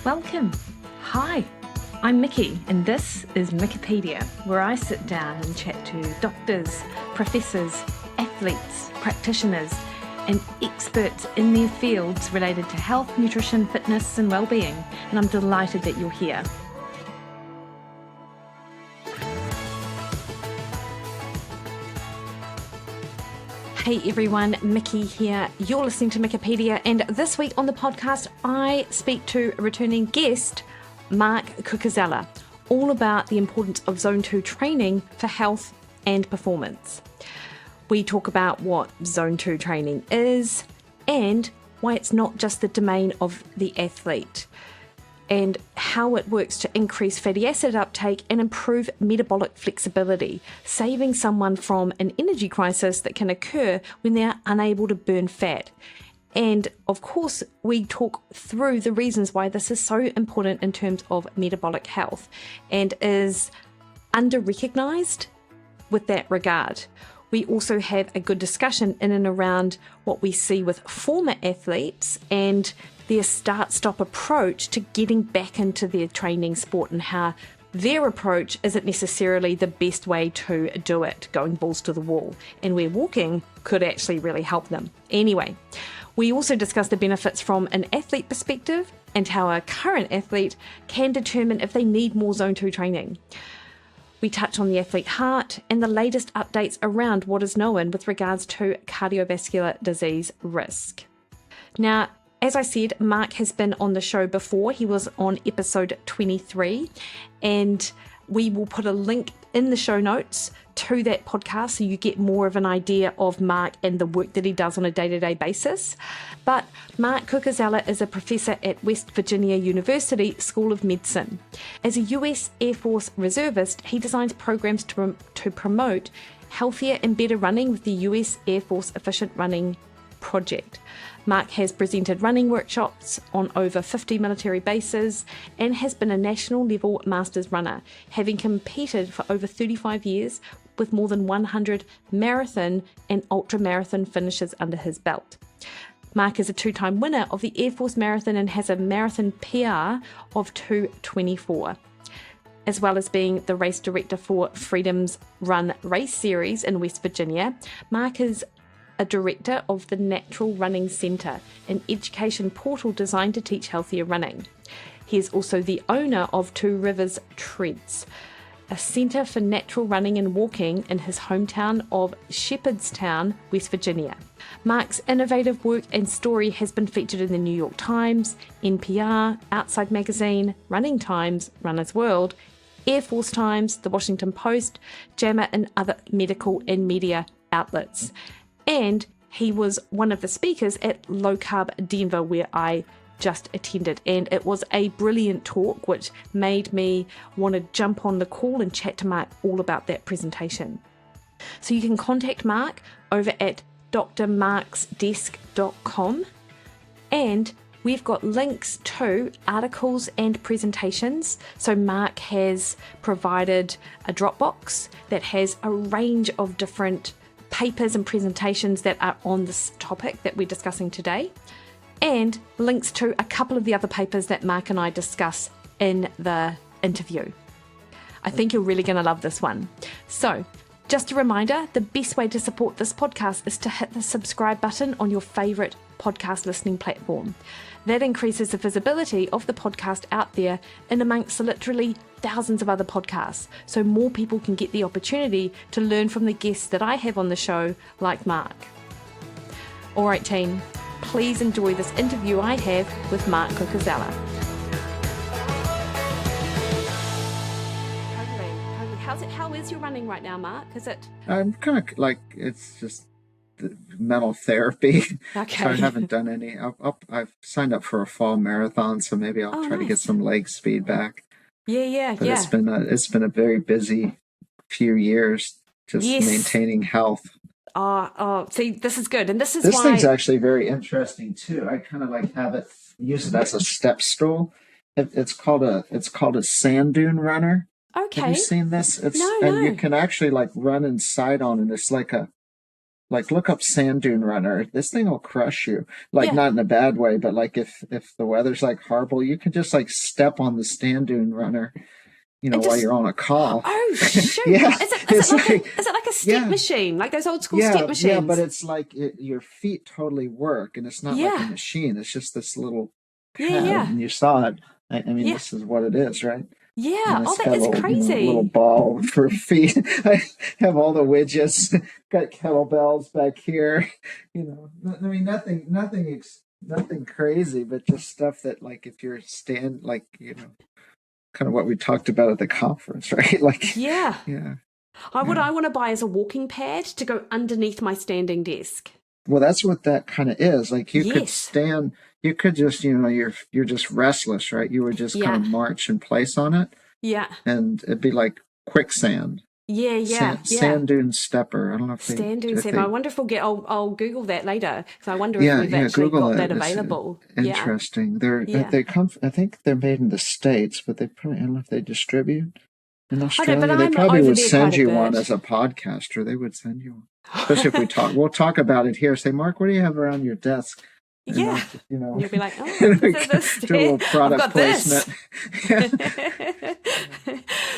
Welcome. Hi, I'm Mikki, and this is Mikkipedia, where I sit down and chat to doctors, professors, athletes, practitioners, and experts in their fields related to health, nutrition, fitness, and well-being. And I'm delighted that you're here. Hey everyone, Mikki here. You're listening to Mikkipedia, and this week on the podcast, I speak to a returning guest, Mark Cucuzzella, all about the importance of Zone 2 training for health and performance. We talk about what Zone 2 training is and why it's not just the domain of the athlete, and how it works to increase fatty acid uptake and improve metabolic flexibility, saving someone from an energy crisis that can occur when they are unable to burn fat. And of course, we talk through the reasons why this is so important in terms of metabolic health and is under-recognized with that regard. We also have a good discussion in and around what we see with former athletes and their start-stop approach to getting back into their training sport, and how their approach isn't necessarily the best way to do it, going balls to the wall, and where walking could actually really help them. Anyway, we also discuss the benefits from an athlete perspective and how a current athlete can determine if they need more Zone 2 training. We touch on the athlete heart and the latest updates around what is known with regards to cardiovascular disease risk. Now, as I said, Mark has been on the show before. He was on episode 23, and we will put a link in the show notes to that podcast so you get more of an idea of Mark and the work that he does on a day-to-day basis. But Mark Cucuzella is a professor at West Virginia University School of Medicine. As a US Air Force Reservist, he designs programs to promote healthier and better running with the US Air Force Efficient Running Project. Mark has presented running workshops on over 50 military bases and has been a national level masters runner, having competed for over 35 years with more than 100 marathon and ultra-marathon finishes under his belt. Mark is a two-time winner of the Air Force Marathon and has a marathon PR of 2:24. As well as being the race director for Freedom's Run Race Series in West Virginia, Mark is a director of the Natural Running Centre, an education portal designed to teach healthier running. He is also the owner of Two Rivers Treads, a centre for natural running and walking in his hometown of Shepherdstown, West Virginia. Mark's innovative work and story has been featured in the New York Times, NPR, Outside Magazine, Running Times, Runner's World, Air Force Times, The Washington Post, JAMA, and other medical and media outlets. And he was one of the speakers at Low Carb Denver, where I just attended. And it was a brilliant talk, which made me want to jump on the call and chat to Mark all about that presentation. So you can contact Mark over at drmarksdesk.com. And we've got links to articles and presentations. So Mark has provided a Dropbox that has a range of different papers and presentations that are on this topic that we're discussing today, and links to a couple of the other papers that Mark and I discuss in the interview. I think you're really going to love this one. So, just a reminder, the best way to support this podcast is to hit the subscribe button on your favourite podcast listening platform. That increases the visibility of the podcast out there in amongst literally thousands of other podcasts, so more people can get the opportunity to learn from the guests that I have on the show, like Mark. All right, team, please enjoy this interview I have with Mark Cucuzzella. Totally. How is your running right now, Mark? Is it? I'm kind of like, it's just the mental therapy. Okay. So I haven't done any. I've signed up for a fall marathon, so maybe I'll try to get some leg speed back. Yeah. But it's been a very busy few years just maintaining health. See, this is good, and this why thing's actually very interesting too. I kind of use it as a step stool. It's called a sand dune runner. Okay. Have you seen this? No. And you can actually run inside on it. It's like a Like look up sand dune runner. This thing will crush you. Like Yeah. not in a bad way, but like if the weather's like horrible, you can just like step on the sand dune runner, And while just you're on a call. oh shoot! Yeah, Is it's it like like a step yeah, machine, like those old school step yeah, but machines? it's like your feet totally work, and it's not like a Yeah, machine. It's just this little yeah, pad, yeah, and you saw it. I mean, yeah, this is what it is, right? yeah. And Oh, it's that got a is little, little crazy. ball for feet. I have all the widgets. Got kettlebells back here. I mean, nothing crazy, but just stuff that, like, if you're like, kind of what we talked about at the conference, right? Like, Yeah. yeah, What yeah. I want to buy is a walking pad to go underneath my standing desk. Well, that's what that kind of is. Like, you could Yes. stand. You could just, you're just restless, right? You would just kind Yeah. of march in place on it, Yeah. and it'd be like quicksand. Yeah. Yeah. Yeah. Sand dune stepper. I don't know Stand doing if seven. I they, wonder if we'll get. I'll Google that later because I wonder if yeah, we've yeah. actually Google got that it. It's available. Yeah. interesting. Yeah. They come. I think they're made in the States, but they probably, I don't know if they distribute in I don't. But Australia. They I'm probably over would there quite send a you one bit. as a podcaster. They would send you one, especially if we talk. We'll talk about it here. Say, Mark, what do you have around your desk? And Yeah. I'll, You'll be like, oh, this do a little I've product got this. placement.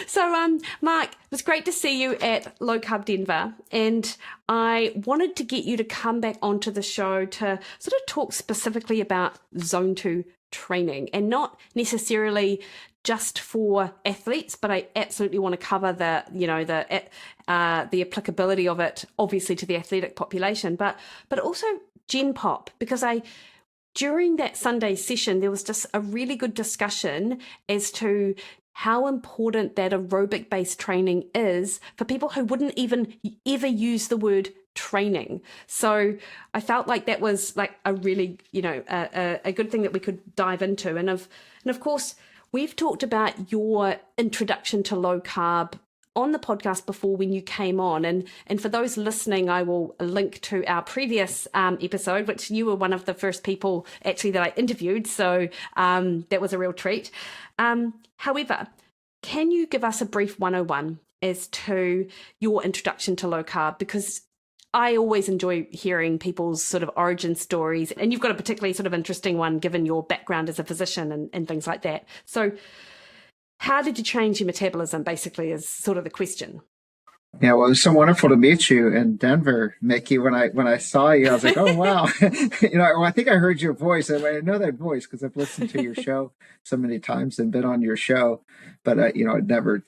So, Mark, it was great to see you at Low Carb Denver, and I wanted to get you to come back onto the show to sort of talk specifically about Zone 2 training, and not necessarily just for athletes, but I absolutely want to cover the applicability of it, obviously to the athletic population, but also Gen Pop, because during that Sunday session, there was just a really good discussion as to how important that aerobic based training is for people who wouldn't even ever use the word training. So I felt like that was like a really, a good thing that we could dive into. And of course, we've talked about your introduction to low carb on the podcast before when you came on, and for those listening, I will link to our previous episode, which you were one of the first people actually that I interviewed, so that was a real treat. However, can you give us a brief 101 as to your introduction to low carb, because I always enjoy hearing people's sort of origin stories, and you've got a particularly sort of interesting one given your background as a physician and things like that. So how did you change your metabolism, basically, is sort of the question. Yeah, well, it was so wonderful to meet you in Denver, Mikki. When I saw you, I was like, oh wow, I think I heard your voice. I know that voice because I've listened to your show so many times and been on your show, but I'd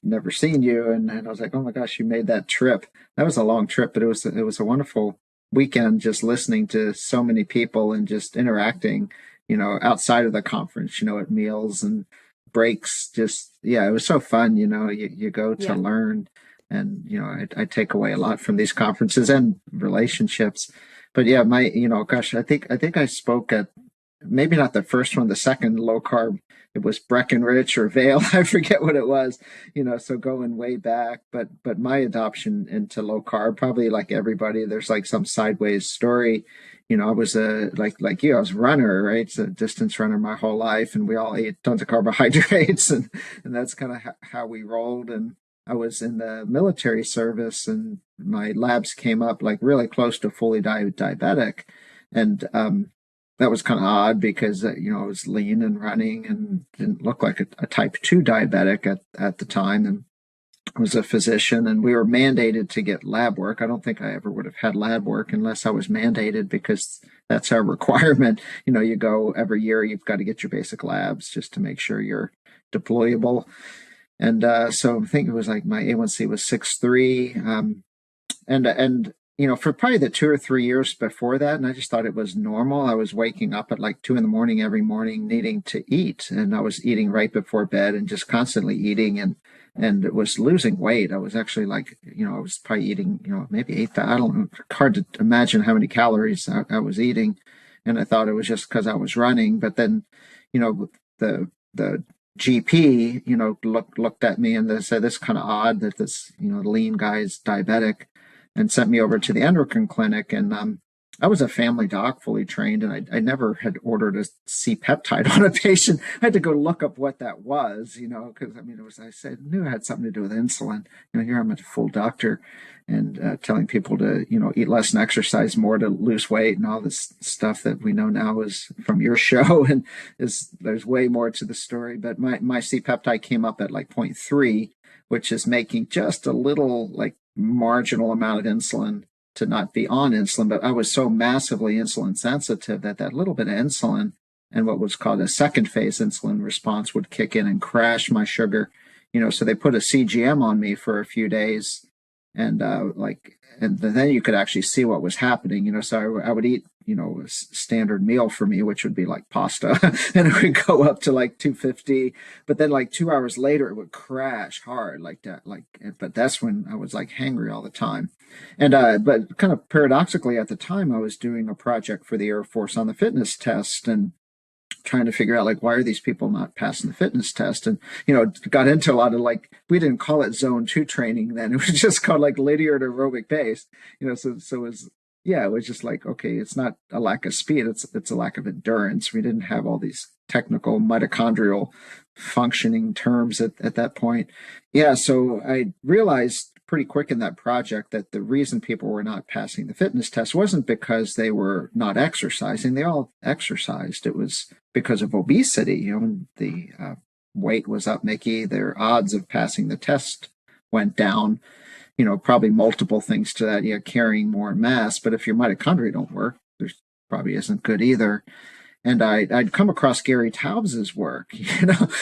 never seen you, and I was like, oh my gosh, you made that trip. That was a long trip, but it was a wonderful weekend just listening to so many people and just interacting, outside of the conference, at meals and breaks. Just yeah, it was so fun. You go to learn. And, I take away a lot from these conferences and relationships. But yeah, gosh, I think I spoke at maybe not the first one, the second low carb. It was Breckenridge or Vail. I forget what it was, so going way back. But my adoption into low carb, probably like everybody, there's like some sideways story. I was like you, I was a runner, right? It's a distance runner my whole life. And we all ate tons of carbohydrates and that's kind of how we rolled. And I was in the military service and my labs came up like really close to fully diabetic. And that was kind of odd because, I was lean and running and didn't look like a type 2 diabetic at the time. And I was a physician and we were mandated to get lab work. I don't think I ever would have had lab work unless I was mandated because that's our requirement. You go every year, you've got to get your basic labs just to make sure you're deployable. And so I think it was like my A1C was 6.3. And for probably the 2 or 3 years before that, and I just thought it was normal. I was waking up at like 2 a.m. every morning needing to eat. And I was eating right before bed and just constantly eating and it was losing weight. I was actually like, I was probably eating, maybe 8,000. I don't know. Hard to imagine how many calories I was eating. And I thought it was just because I was running. But then, the GP, looked at me and they said, this is kind of odd that this, lean guy is diabetic and sent me over to the endocrine clinic. And I was a family doc, fully trained, and I never had ordered a C-peptide on a patient. I had to go look up what that was, because I mean, knew it had something to do with insulin. Here I'm a full doctor and telling people to, eat less and exercise more to lose weight and all this stuff that we know now is from your show. And there's way more to the story. But my C-peptide came up at like 0.3, which is making just a little like marginal amount of insulin to not be on insulin. But I was so massively insulin sensitive that little bit of insulin and what was called a second phase insulin response would kick in and crash my sugar. So they put a CGM on me for a few days. And and then you could actually see what was happening, so I would eat, a standard meal for me, which would be like pasta, and it would go up to like 250, but then like 2 hours later, it would crash hard like that. But that's when I was like hangry all the time. And, but kind of paradoxically at the time, I was doing a project for the Air Force on the fitness test and trying to figure out like why are these people not passing the fitness test, and got into a lot of like, we didn't call it zone 2 training then, it was just called like linear to aerobic pace, so it was just like, okay, it's not a lack of speed, it's a lack of endurance. We didn't have all these technical mitochondrial functioning terms at that point. So I realized pretty quick in that project that the reason people were not passing the fitness test wasn't because they were not exercising. They all exercised. It was because of obesity. The weight was up, Mikki. Their odds of passing the test went down. Probably multiple things to that. Carrying more mass. But if your mitochondria don't work, there's probably isn't good either. And I'd come across Gary Taubes's work,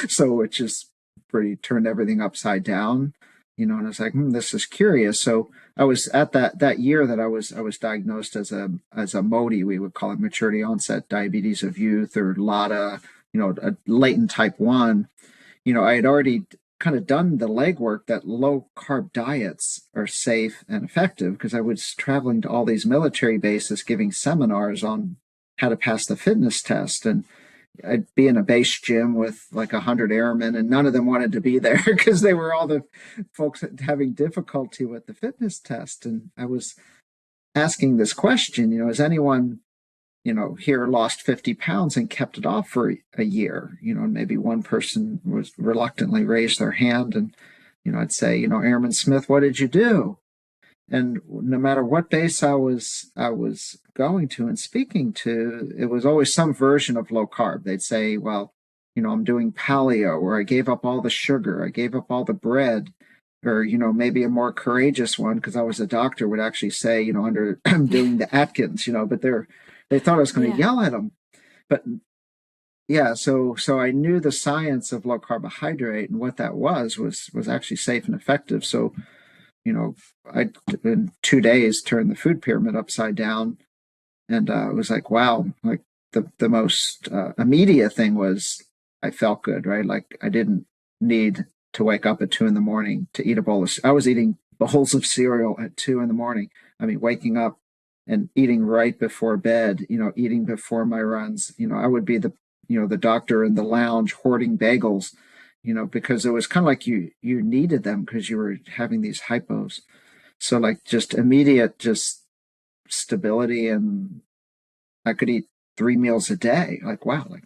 so it just pretty turned everything upside down. And I was like, this is curious. So I was at that year that I was diagnosed as a MODY, we would call it maturity onset diabetes of youth, or LADA, a latent type 1. I had already kind of done the legwork that low carb diets are safe and effective, because I was traveling to all these military bases giving seminars on how to pass the fitness test. And I'd be in a base gym with like 100 airmen, and none of them wanted to be there because they were all the folks having difficulty with the fitness test. And I was asking this question, has anyone, here lost 50 pounds and kept it off for a year? And maybe one person was reluctantly raised their hand, and, I'd say, Airman Smith, what did you do? And no matter what base I was going to and speaking to, it was always some version of low carb. They'd say, well, I'm doing paleo, or I gave up all the sugar, I gave up all the bread, or, maybe a more courageous one, because I was a doctor, would actually say, I'm doing the Atkins, but they thought I was going to yell at them. But so I knew the science of low carbohydrate, and what that was actually safe and effective. So I, in 2 days, turned the food pyramid upside down. And it was like, wow, like the most immediate thing was I felt good, right? Like I didn't need to wake up at 2 a.m. to eat a bowl of, I was eating bowls of cereal at 2 a.m. I mean, waking up and eating right before bed, eating before my runs. I would be the doctor in the lounge hoarding bagels, because it was kind of like you needed them because you were having these hypos. So like just immediate, just stability, and I could eat 3 meals a day. Like, wow, like,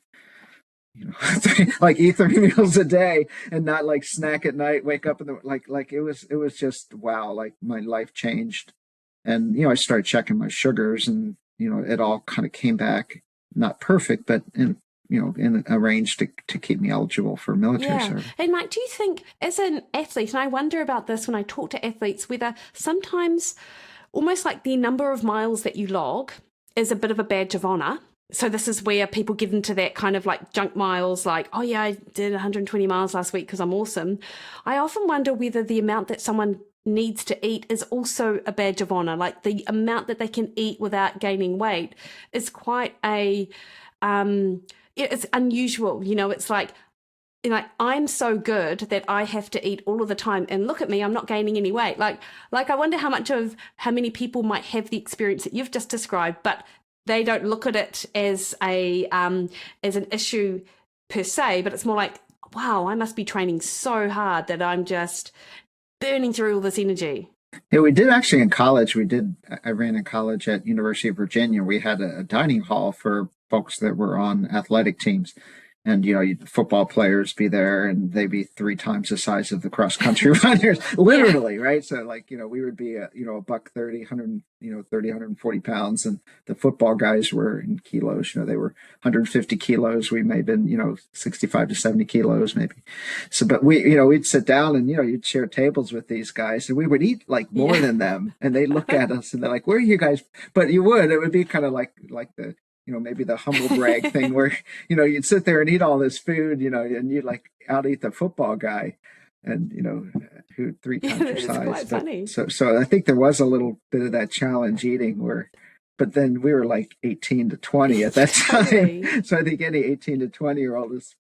like eat 3 meals a day and not like snack at night, wake up in the, like it was just, wow, like my life changed. And, I started checking my sugars, and, it all kind of came back, not perfect, but in a range to keep me eligible for military service. And Mike, do you think as an athlete, and I wonder about this when I talk to athletes, whether sometimes almost like the number of miles that you log is a bit of a badge of honor? So this is where people get into that kind of like junk miles, like, oh yeah, I did 120 miles last week because I'm awesome. I often wonder whether the amount that someone needs to eat is also a badge of honor. Like the amount that they can eat without gaining weight is quite a, it's unusual. It's like, I'm so good that I have to eat all of the time, and look at me, I'm not gaining any weight. Like I wonder how many people might have the experience that you've just described, but they don't look at it as an issue per se, but it's more like, wow, I must be training so hard that I'm just burning through all this energy. Yeah, we did actually in college. I ran in college at University of Virginia. We had a dining hall for folks that were on athletic teams. And, football players be there and they'd be 3 times the size of the cross country runners, literally, right? So like, we would be, a buck 30, 100, 30, 140 pounds. And the football guys were in kilos, they were 150 kilos. We may have been, 65 to 70 kilos maybe. So, but we'd sit down and, you'd share tables with these guys and we would eat like more than them. And they look at us and they're like, where are you guys? But it would be kind of like the, maybe the humble brag thing where, you'd sit there and eat all this food, and you'd like out eat the football guy and, who 3 times your size. Quite funny. So I think there was a little bit of that challenge eating but then we were like 18 to 20 at that time. So I think any 18 to 20-year-old is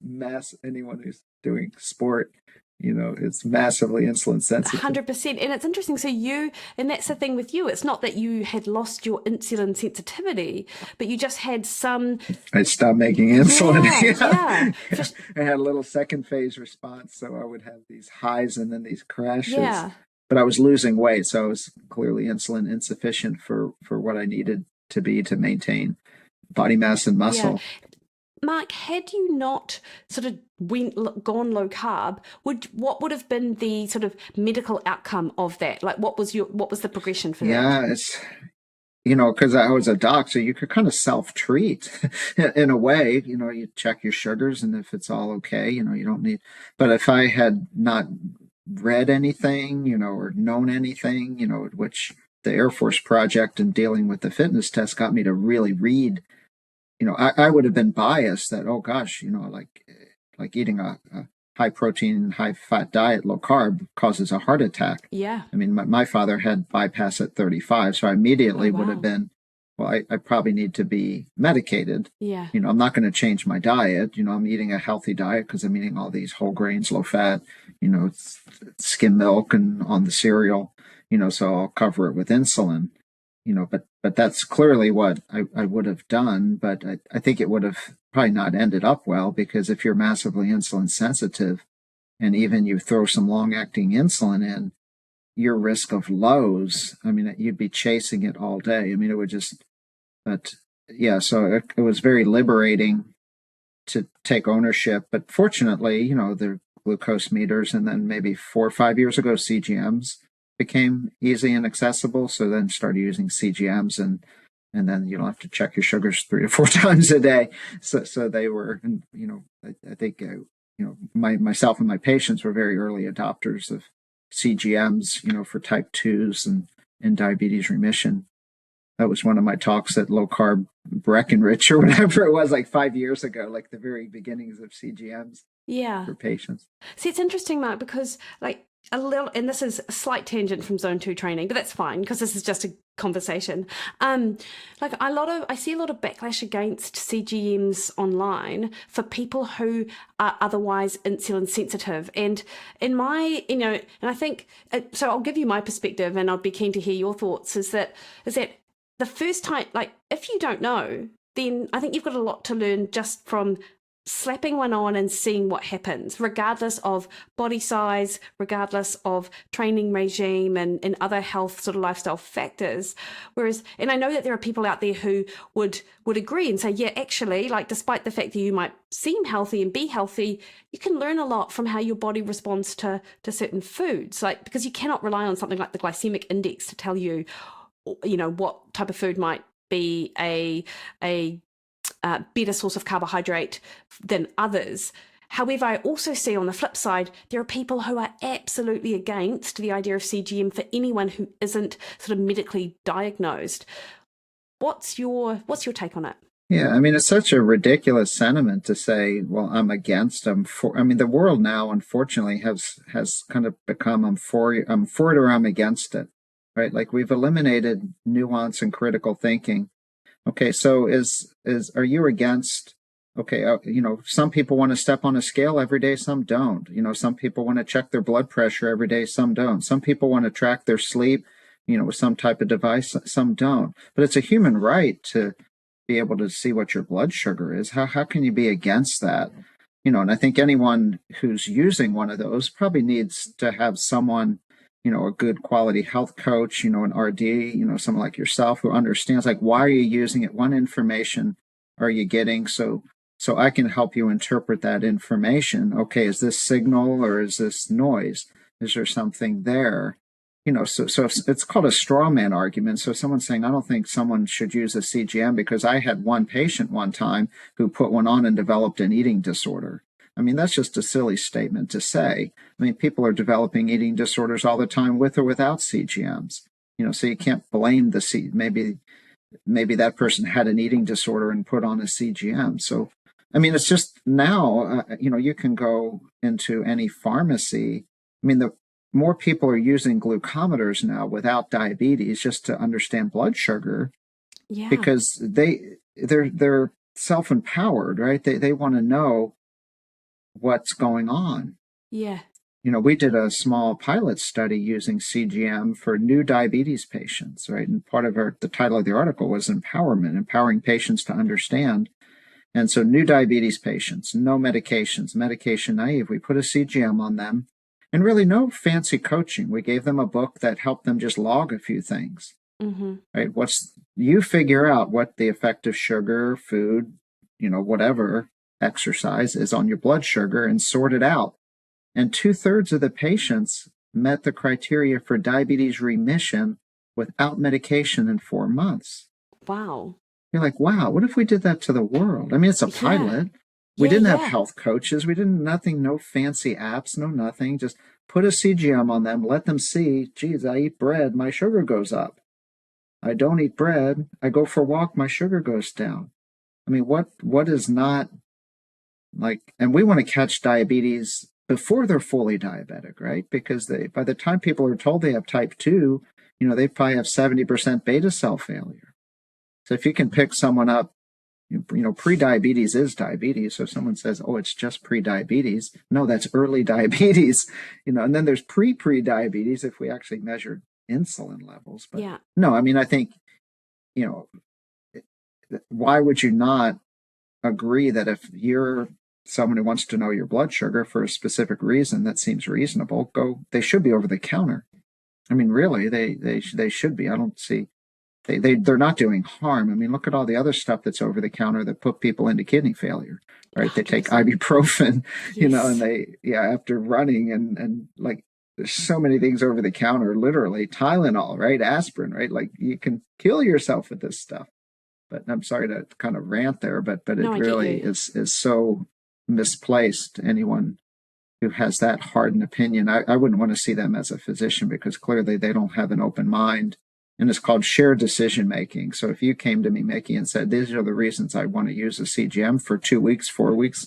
anyone who's doing sport, it's massively insulin sensitive. 100%. And it's interesting. So and that's the thing with you. It's not that you had lost your insulin sensitivity, but you just had I stopped making insulin. Yeah. I had a little second phase response. So I would have these highs and then these crashes. Yeah. But I was losing weight. So I was clearly insulin insufficient for what I needed to be to maintain body mass and muscle. Yeah. Mark, had you not sort of gone low carb, what would have been the sort of medical outcome of that? Like, what was the progression for that? Yeah, it's because I was a doc, so you could kind of self-treat in a way. You check your sugars, and if it's all okay, you don't need. But if I had not read anything, or known anything, which the Air Force project and dealing with the fitness test got me to really read. I would have been biased that, oh gosh, like eating a high protein, high fat diet, low carb causes a heart attack. Yeah. I mean, my father had bypass at 35. So I immediately would have been, well, I probably need to be medicated. Yeah. I'm not going to change my diet. I'm eating a healthy diet because I'm eating all these whole grains, low fat, skim milk and on the cereal, so I'll cover it with insulin. But that's clearly what I would have done. But I think it would have probably not ended up well, because if you're massively insulin sensitive and even you throw some long acting insulin in, your risk of lows, I mean, you'd be chasing it all day. I mean, it would but yeah, so it was very liberating to take ownership. But fortunately, the glucose meters, and then maybe 4 or 5 years ago, CGMs became easy and accessible. So then started using CGMs and then you don't have to check your sugars 3 to 4 times a day. So they were, and I think, myself and my patients were very early adopters of CGMs, for type 2s and diabetes remission. That was one of my talks at Low Carb Breckenridge or whatever it was, like 5 years ago, like the very beginnings of CGMs for patients. See, it's interesting, Mark, because like a little, and this is a slight tangent from Zone 2 training, but that's fine because this is just a conversation. Like I see a lot of backlash against CGMs online for people who are otherwise insulin sensitive. And in my, and I think, so I'll give you my perspective and I'd be keen to hear your thoughts, is that the first time, like if you don't know, then I think you've got a lot to learn just from slapping one on and seeing what happens, regardless of body size, regardless of training regime and other health sort of lifestyle factors. Whereas, and I know that there are people out there who would agree and say, yeah, actually, like despite the fact that you might seem healthy and be healthy, you can learn a lot from how your body responds to certain foods, like because you cannot rely on something like the glycemic index to tell you, what type of food might be a better source of carbohydrate than others. However, I also see on the flip side, there are people who are absolutely against the idea of CGM for anyone who isn't sort of medically diagnosed. What's your take on it? Yeah, I mean, it's such a ridiculous sentiment to say, well, I'm against them. The world now, unfortunately, has kind of become I'm for it or I'm against it, right? Like we've eliminated nuance and critical thinking. Okay, so are you against? Okay, some people want to step on a scale every day, some don't. Some people want to check their blood pressure every day, some don't. Some people want to track their sleep, with some type of device, some don't. But it's a human right to be able to see what your blood sugar is. How can you be against that? And I think anyone who's using one of those probably needs to have someone, a good quality health coach, an RD, someone like yourself who understands, like, why are you using it? What information are you getting? So I can help you interpret that information. Okay, is this signal or is this noise? Is there something there? So it's called a straw man argument. So someone's saying, I don't think someone should use a CGM because I had one patient one time who put one on and developed an eating disorder. I mean, that's just a silly statement to say. I mean, people are developing eating disorders all the time with or without CGMs. So you can't blame the C. Maybe that person had an eating disorder and put on a CGM. So, I mean, it's just now, you can go into any pharmacy. I mean, the more people are using glucometers now without diabetes just to understand blood sugar, because they're self-empowered, right? They want to know what's going on. Yeah. We did a small pilot study using CGM for new diabetes patients, right? And part of the title of the article was empowerment, empowering patients to understand. And so new diabetes patients, no medications, medication naive, we put a CGM on them and really no fancy coaching. We gave them a book that helped them just log a few things, right? You figure out what the effect of sugar, food, whatever, exercise is on your blood sugar and sort it out. And 2/3 of the patients met the criteria for diabetes remission without medication in 4 months. Wow. You're like, wow, what if we did that to the world? I mean, it's a pilot. We didn't have health coaches. We didn't, nothing, no fancy apps, no nothing. Just put a CGM on them, let them see, geez, I eat bread, my sugar goes up. I don't eat bread, I go for a walk, my sugar goes down. I mean, what is not like, and we want to catch diabetes before they're fully diabetic, right? Because by the time people are told they have type 2, they probably have 70% beta cell failure. So if you can pick someone up, pre-diabetes is diabetes. So if someone says, oh, it's just pre-diabetes, no, that's early diabetes, and then there's pre-diabetes if we actually measured insulin levels. But no, I mean, I think, why would you not agree that if you're someone who wants to know your blood sugar for a specific reason that seems reasonable, they should be over the counter. I mean, really, they should be. I don't see, they're not doing harm. I mean, look at all the other stuff that's over the counter that put people into kidney failure, right? 100%. They take ibuprofen, and after running and like, there's so many things over the counter, literally Tylenol, right? Aspirin, right? Like you can kill yourself with this stuff. But I'm sorry to kind of rant there, but it really is so misplaced. Anyone who has that hard an opinion, I wouldn't want to see them as a physician because clearly they don't have an open mind. And it's called shared decision making. So if you came to me, Mikki, and said, these are the reasons I want to use a CGM for 2 weeks, 4 weeks,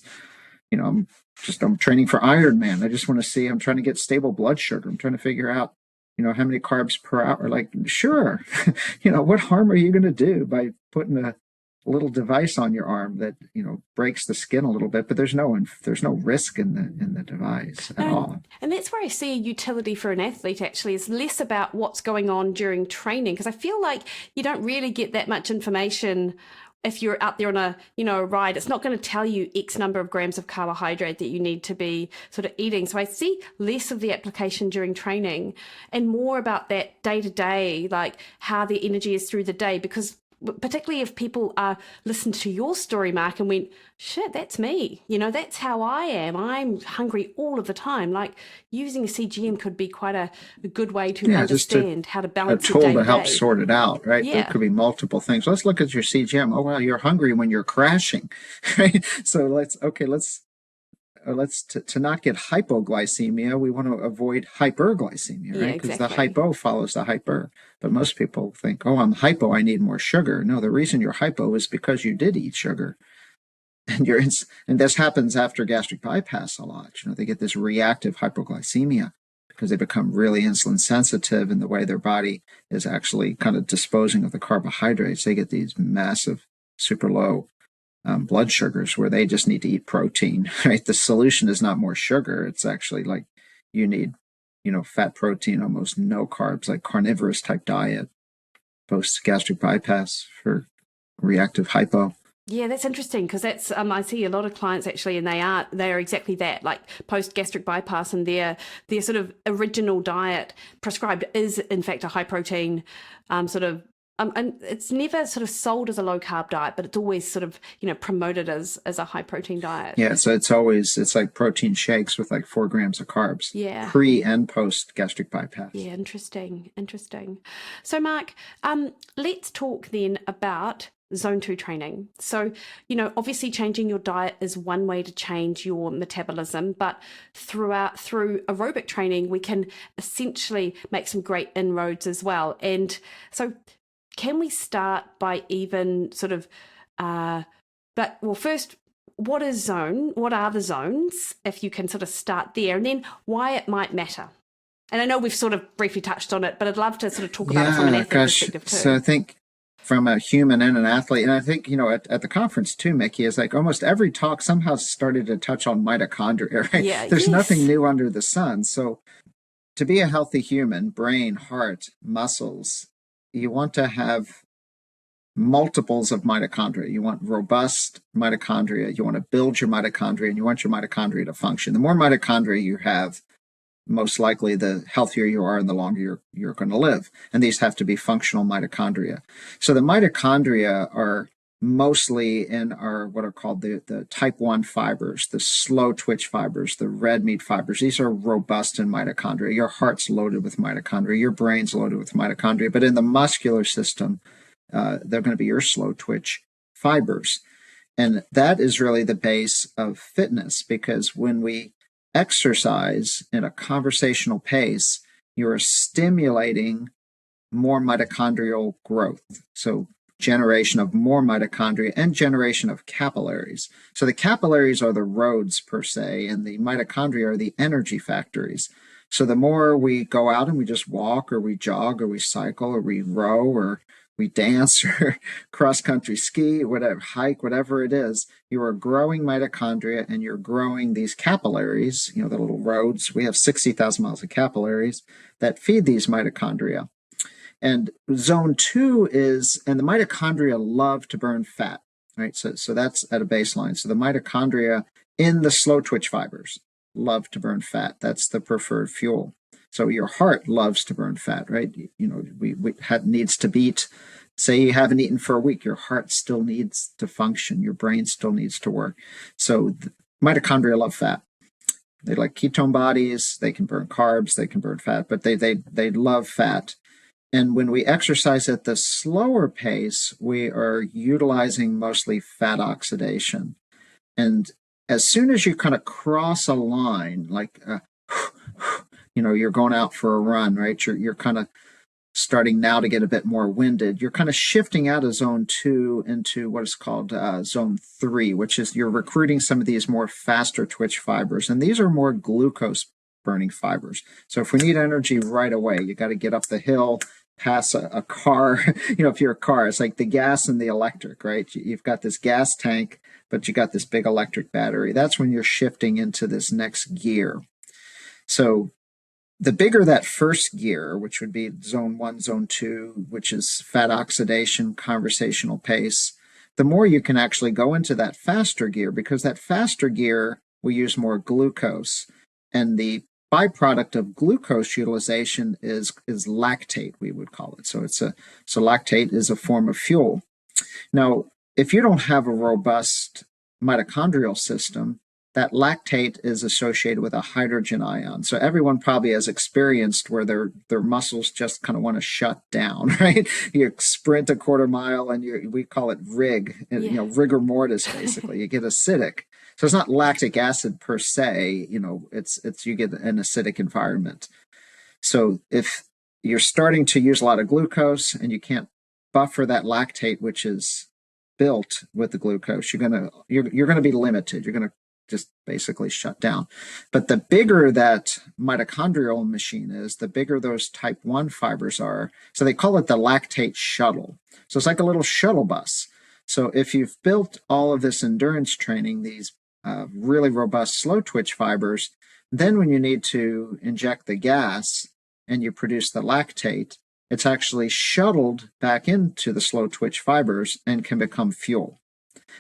I'm training for Ironman. I just want to see, I'm trying to get stable blood sugar. I'm trying to figure out, how many carbs per hour. Like, sure, what harm are you going to do by putting a little device on your arm that, breaks the skin a little bit, but there's no risk in the device at all. And that's where I see a utility for an athlete actually is less about what's going on during training, because I feel like you don't really get that much information if you're out there on a ride. It's not going to tell you X number of grams of carbohydrate that you need to be sort of eating. So I see less of the application during training and more about that day to day, like how the energy is through the day, because particularly if people listened to your story, Mark, and went, shit, that's me. That's how I am. I'm hungry all of the time. Like using a CGM could be quite a good way to understand how to balance a tool your day to help sort it out, right? Yeah. There could be multiple things. Let's look at your CGM. Oh, wow, you're hungry when you're crashing, right? So let's to not get hypoglycemia, we want to avoid hyperglycemia, right? Because the hypo follows the hyper. But most people think, oh, I'm hypo, I need more sugar. No, the reason you're hypo is because you did eat sugar. And and this happens after gastric bypass a lot. They get this reactive hypoglycemia because they become really insulin sensitive in the way their body is actually kind of disposing of the carbohydrates. They get these massive, super low blood sugars where they just need to eat protein, right? The solution is not more sugar. It's actually like you need, fat, protein, almost no carbs, like carnivorous type diet, post gastric bypass for reactive hypo. Yeah, that's interesting because that's I see a lot of clients actually, and they are exactly that, like post gastric bypass, and their sort of original diet prescribed is in fact a high protein sort of. And it's never sort of sold as a low carb diet, but it's always sort of promoted as a high protein diet. Yeah, so it's like protein shakes with like 4 grams of carbs, Yeah. pre and post gastric bypass. Yeah, interesting. So, Mark, let's talk then about zone 2 training. So, obviously changing your diet is one way to change your metabolism, but through aerobic training, we can essentially make some great inroads as well. And so can we start by even sort of, first, what are the zones, if you can sort of start there, and then why it might matter? And I know we've sort of briefly touched on it, but I'd love to sort of talk about it from an athlete perspective too. So I think from a human and an athlete, and I think, at the conference too, Mikki, is like almost every talk somehow started to touch on mitochondria, right? Yeah, There's nothing new under the sun. So to be a healthy human, brain, heart, muscles, you want to have multiples of mitochondria. You want robust mitochondria. You want to build your mitochondria, and you want your mitochondria to function. The more mitochondria you have, most likely the healthier you are and the longer you're going to live. And these have to be functional mitochondria. So the mitochondria are mostly in our what are called the type 1 fibers, the slow twitch fibers, the red meat fibers. These are robust in mitochondria. Your heart's loaded with mitochondria, your brain's loaded with mitochondria, but in the muscular system, they're going to be your slow twitch fibers. And that is really the base of fitness, because when we exercise in a conversational pace, you're stimulating more mitochondrial growth. So generation of more mitochondria and generation of capillaries. So the capillaries are the roads per se, and the mitochondria are the energy factories. So the more we go out and we just walk or we jog or we cycle or we row or we dance or cross-country ski, whatever, hike, whatever it is, you are growing mitochondria and you're growing these capillaries, the little roads. We have 60,000 miles of capillaries that feed these mitochondria. And zone 2 is, and the mitochondria love to burn fat, right? So that's at a baseline. So the mitochondria in the slow twitch fibers love to burn fat. That's the preferred fuel. So your heart loves to burn fat, right? Needs to beat. Say you haven't eaten for a week, your heart still needs to function. Your brain still needs to work. So mitochondria love fat. They like ketone bodies. They can burn carbs. They can burn fat, but they love fat. And when we exercise at the slower pace, we are utilizing mostly fat oxidation. And as soon as you kind of cross a line, like you're going out for a run, right? You're kind of starting now to get a bit more winded. You're kind of shifting out of zone 2 into what is called zone 3, which is you're recruiting some of these more faster twitch fibers. And these are more glucose burning fibers. So if we need energy right away, you got to get up the hill, pass a car. If you're a car, it's like the gas and the electric, right? You've got this gas tank, but you got this big electric battery. That's when you're shifting into this next gear. So the bigger that first gear, which would be zone 1, zone 2, which is fat oxidation, conversational pace, the more you can actually go into that faster gear, because that faster gear will use more glucose. And the byproduct of glucose utilization is lactate, we would call it. So lactate is a form of fuel. Now, if you don't have a robust mitochondrial system, that lactate is associated with a hydrogen ion. So everyone probably has experienced where their muscles just kind of want to shut down, right? You sprint a quarter mile and we call it rig, rigor mortis, basically. You get acidic. So it's not lactic acid per se, it's you get an acidic environment. So if you're starting to use a lot of glucose and you can't buffer that lactate, which is built with the glucose, you're gonna be limited. You're gonna just basically shut down. But the bigger that mitochondrial machine is, the bigger those type 1 fibers are. So they call it the lactate shuttle. So it's like a little shuttle bus. So if you've built all of this endurance training, these really robust slow twitch fibers, then when you need to inject the gas and you produce the lactate, it's actually shuttled back into the slow twitch fibers and can become fuel.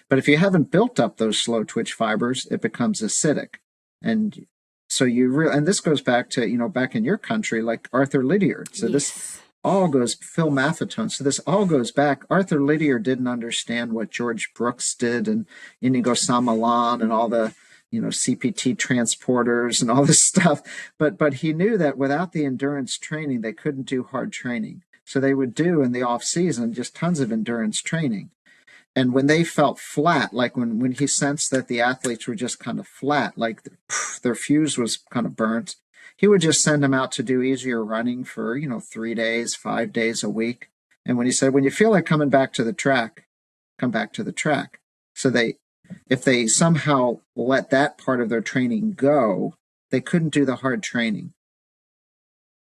But if you haven't built up those slow twitch fibers, it becomes acidic. And so and this goes back to, back in your country, like Arthur Lydiard. So this all goes, Phil Maffetone. So this all goes back. Arthur Lydiard didn't understand what George Brooks did and Inigo Samalan and all the, CPT transporters and all this stuff. But he knew that without the endurance training, they couldn't do hard training. So they would do in the off season just tons of endurance training. And when they felt flat, like when he sensed that the athletes were just kind of flat, like their fuse was kind of burnt, he would just send them out to do easier running for, 3 days, 5 days a week. And when he said, when you feel like coming back to the track, come back to the track. So if they somehow let that part of their training go, they couldn't do the hard training.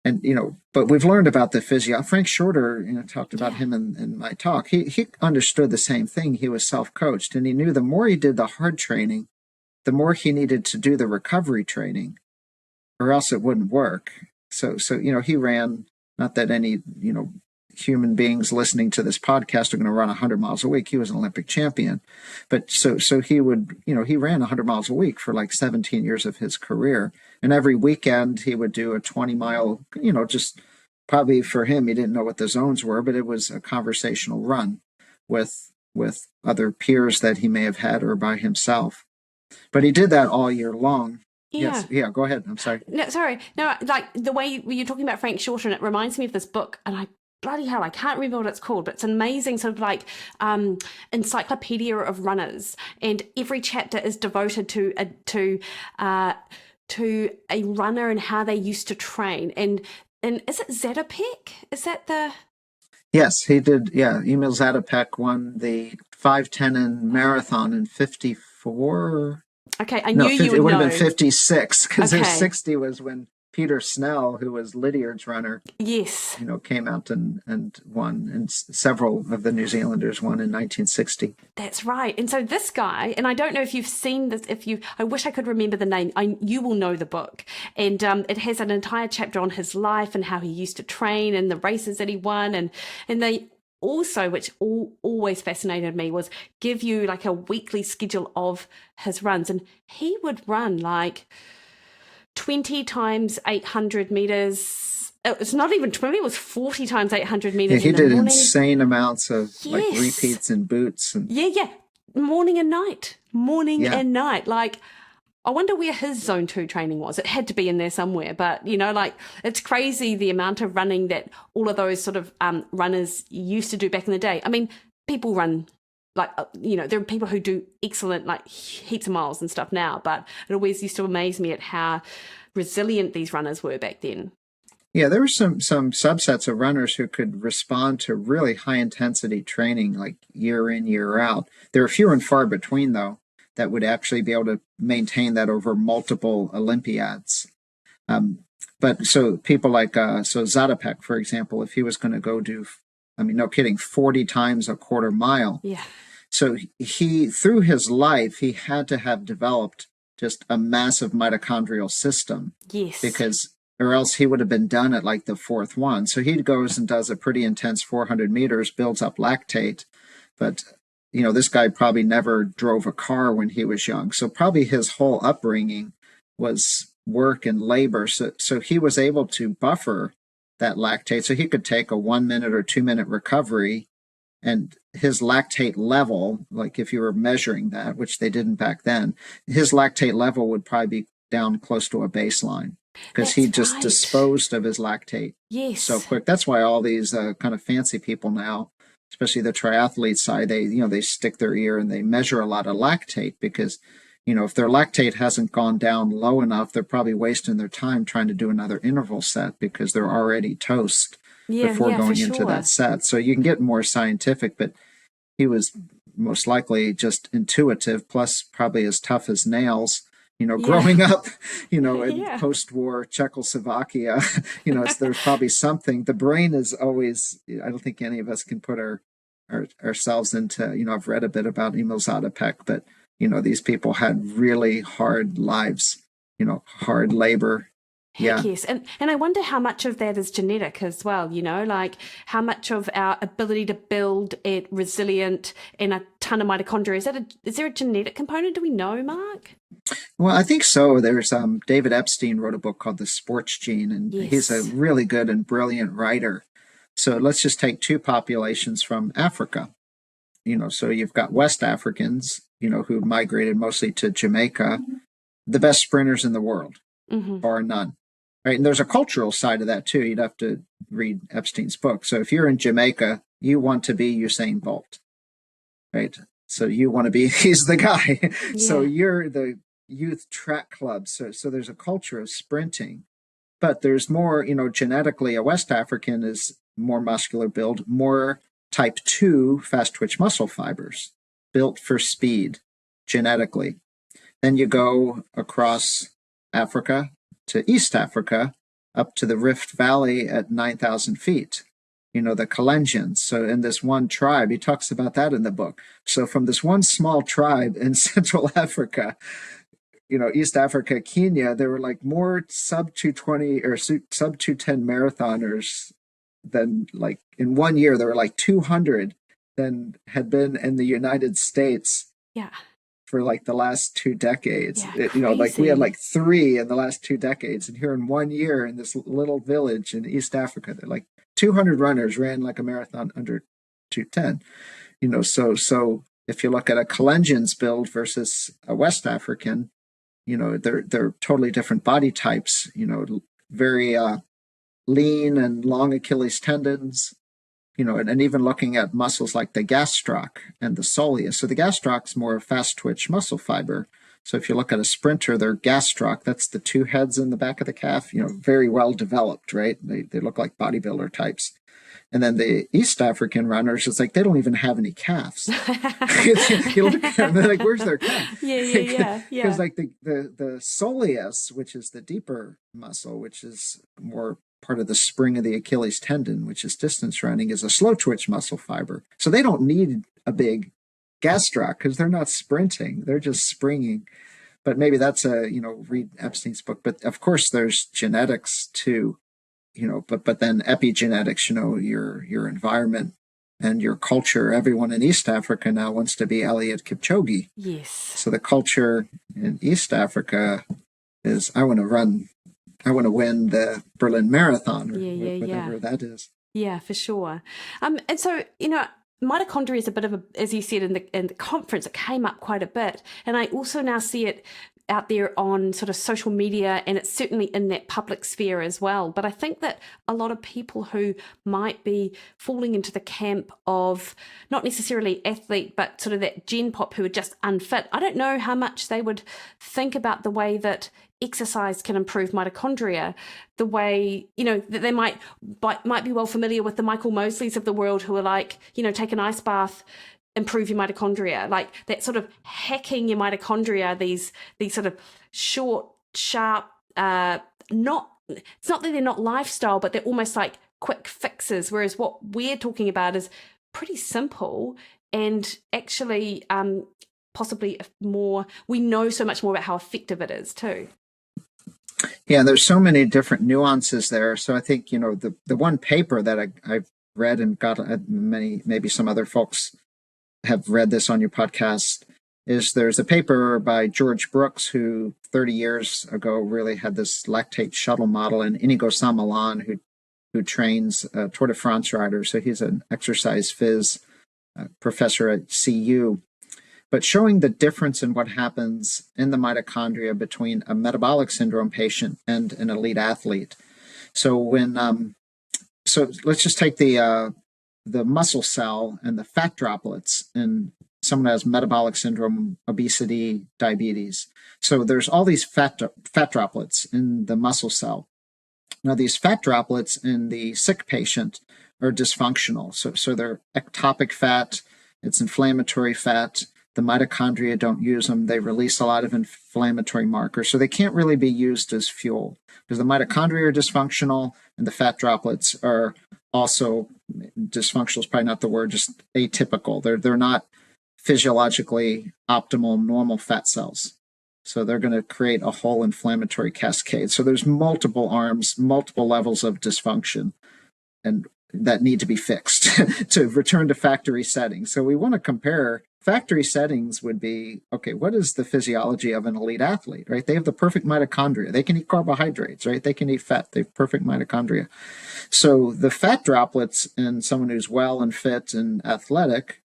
And, but we've learned about the physio. Frank Shorter, talked about him in my talk. He understood the same thing. He was self-coached, and he knew the more he did the hard training, the more he needed to do the recovery training, or else it wouldn't work. So he ran, not that any, human beings listening to this podcast are going to run 100 miles a week. He was an Olympic champion. But so he would, he ran 100 miles a week for like 17 years of his career. And every weekend he would do a 20-mile, just probably for him, he didn't know what the zones were, but it was a conversational run with other peers that he may have had or by himself. But he did that all year long. Yeah. Yes. Yeah, go ahead. I'm sorry. No, sorry. No, like the way you're talking about Frank Shorter, and it reminds me of this book, and bloody hell, I can't remember what it's called, but it's an amazing sort of like encyclopedia of runners, and every chapter is devoted to a runner and how they used to train. And is it Zatopek? Is that the... Yes, he did. Yeah, Emil Zatopek won the 5-10 marathon in 54. Okay, I knew you would know. It would have been 56 because their 60 was when Peter Snell, who was Lydiard's runner, yes, came out and won, and several of the New Zealanders won in 1960. That's right. And so this guy, and I don't know if you've seen this, I wish I could remember the name. You will know the book, and it has an entire chapter on his life and how he used to train and the races that he won, and they also, which always fascinated me, was give you like a weekly schedule of his runs, and he would run like 20 times 800 meters. It's not even 20, it was 40 times 800 meters. Yeah, he did insane amounts of like repeats and boots. And... Yeah. Morning and night. And night. Like, I wonder where his zone 2 training was. It had to be in there somewhere. But, like, it's crazy the amount of running that all of those sort of runners used to do back in the day. I mean, people run... like, there are people who do excellent, like, heaps of miles and stuff now, but it always used to amaze me at how resilient these runners were back then. Yeah, there were some subsets of runners who could respond to really high-intensity training, like year in, year out. There are few and far between, though, that would actually be able to maintain that over multiple Olympiads. But so people like, Zatopek, for example, if he was going to go do, no kidding, 40 times a quarter mile. Yeah. So he, through his life, he had to have developed just a massive mitochondrial system. Yes. Or else he would have been done at like the fourth one. So he goes and does a pretty intense 400 meters, builds up lactate. But, this guy probably never drove a car when he was young. So probably his whole upbringing was work and labor. So he was able to buffer that lactate. So he could take a 1 minute or 2 minute recovery, and his lactate level, like if you were measuring that, which they didn't back then, his lactate level would probably be down close to a baseline because he just disposed of his lactate so quick. That's why all these kind of fancy people now, especially the triathlete side, they stick their ear and they measure a lot of lactate because, if their lactate hasn't gone down low enough, they're probably wasting their time trying to do another interval set because they're already toast before going into that set. So you can get more scientific, but he was most likely just intuitive, plus probably as tough as nails. Growing up, in post-war Czechoslovakia, there's probably something. The brain is always, I don't think any of us can put ourselves into, I've read a bit about Emil Zatopek, but, these people had really hard lives, hard labor. Heck yes. And I wonder how much of that is genetic as well, like how much of our ability to build it resilient and a ton of mitochondria. Is there a genetic component? Do we know, Mark? Well, I think so. There's David Epstein wrote a book called The Sports Gene, and he's a really good and brilliant writer. So let's just take two populations from Africa. So you've got West Africans, who migrated mostly to Jamaica, the best sprinters in the world, bar none. Right. And there's a cultural side of that too. You'd have to read Epstein's book. So if you're in Jamaica, you want to be Usain Bolt. Right. So you want to be, he's the guy. Yeah. So you're the youth track club. So there's a culture of sprinting, but there's more, genetically, a West African is more muscular build, more type 2 fast twitch muscle fibers built for speed genetically. Then you go across Africa to East Africa, up to the Rift Valley at 9,000 feet, the Kalenjians. So in this one tribe, he talks about that in the book. So from this one small tribe in Central Africa, East Africa, Kenya, there were like more sub 220 or sub 210 marathoners than, like, in 1 year, there were like 200 than had been in the United States. Yeah. For like the last 2 decades. Like we had like 3 in the last 2 decades. And here in 1 year in this little village in East Africa, they're like 200 runners ran like a marathon under 210. So if you look at a Kalenjian's build versus a West African, they're totally different body types, very lean and long Achilles tendons, and even looking at muscles like the gastroc and the soleus. So the gastroc's more fast twitch muscle fiber. So if you look at a sprinter, their gastroc, that's the 2 heads in the back of the calf, very well developed, right? They look like bodybuilder types. And then the East African runners, it's like they don't even have any calves. You look at them, they're like, where's their calf? Yeah. Because like the soleus, which is the deeper muscle, which is more part of the spring of the Achilles tendon, which is distance running, is a slow twitch muscle fiber. So they don't need a big gastroc because they're not sprinting. They're just springing. But maybe that's read Epstein's book. But of course, there's genetics too, but then epigenetics, your environment and your culture. Everyone in East Africa now wants to be Eliud Kipchoge. Yes. So the culture in East Africa is, I want to win the Berlin Marathon or whatever that is. Yeah, for sure. And so, mitochondria is a bit of as you said in the conference, it came up quite a bit. And I also now see it out there on sort of social media, and it's certainly in that public sphere as well. But I think that a lot of people who might be falling into the camp of not necessarily athlete, but sort of that gen pop who are just unfit, I don't know how much they would think about the way that exercise can improve mitochondria, the way, that they might be well familiar with the Michael Mosleys of the world who are like, take an ice bath, improve your mitochondria, like that sort of hacking your mitochondria, these sort of short, sharp, it's not that they're not lifestyle, but they're almost like quick fixes, whereas what we're talking about is pretty simple and actually possibly more, we know so much more about how effective it is too. Yeah, there's so many different nuances there. So I think, the one paper that I've read and got maybe some other folks have read this on your podcast, is there's a paper by George Brooks, who 30 years ago really had this lactate shuttle model, and Inigo San Millán, who trains Tour de France riders. So he's an exercise phys professor at CU. But showing the difference in what happens in the mitochondria between a metabolic syndrome patient and an elite athlete. So so let's just take the muscle cell and the fat droplets in someone who has metabolic syndrome, obesity, diabetes. So there's all these fat droplets in the muscle cell. Now, these fat droplets in the sick patient are dysfunctional. So they're ectopic fat, it's inflammatory fat. The mitochondria don't use them. They release a lot of inflammatory markers. So they can't really be used as fuel because the mitochondria are dysfunctional and the fat droplets are also dysfunctional is probably not the word, just atypical. They're not physiologically optimal normal fat cells. So they're going to create a whole inflammatory cascade. So there's multiple arms, multiple levels of dysfunction. And that need to be fixed to return to factory settings. So we want to compare factory settings would be, okay, what is the physiology of an elite athlete, right? They have the perfect mitochondria. They can eat carbohydrates, right? They can eat fat. They have perfect mitochondria. So the fat droplets in someone who's well and fit and athletic,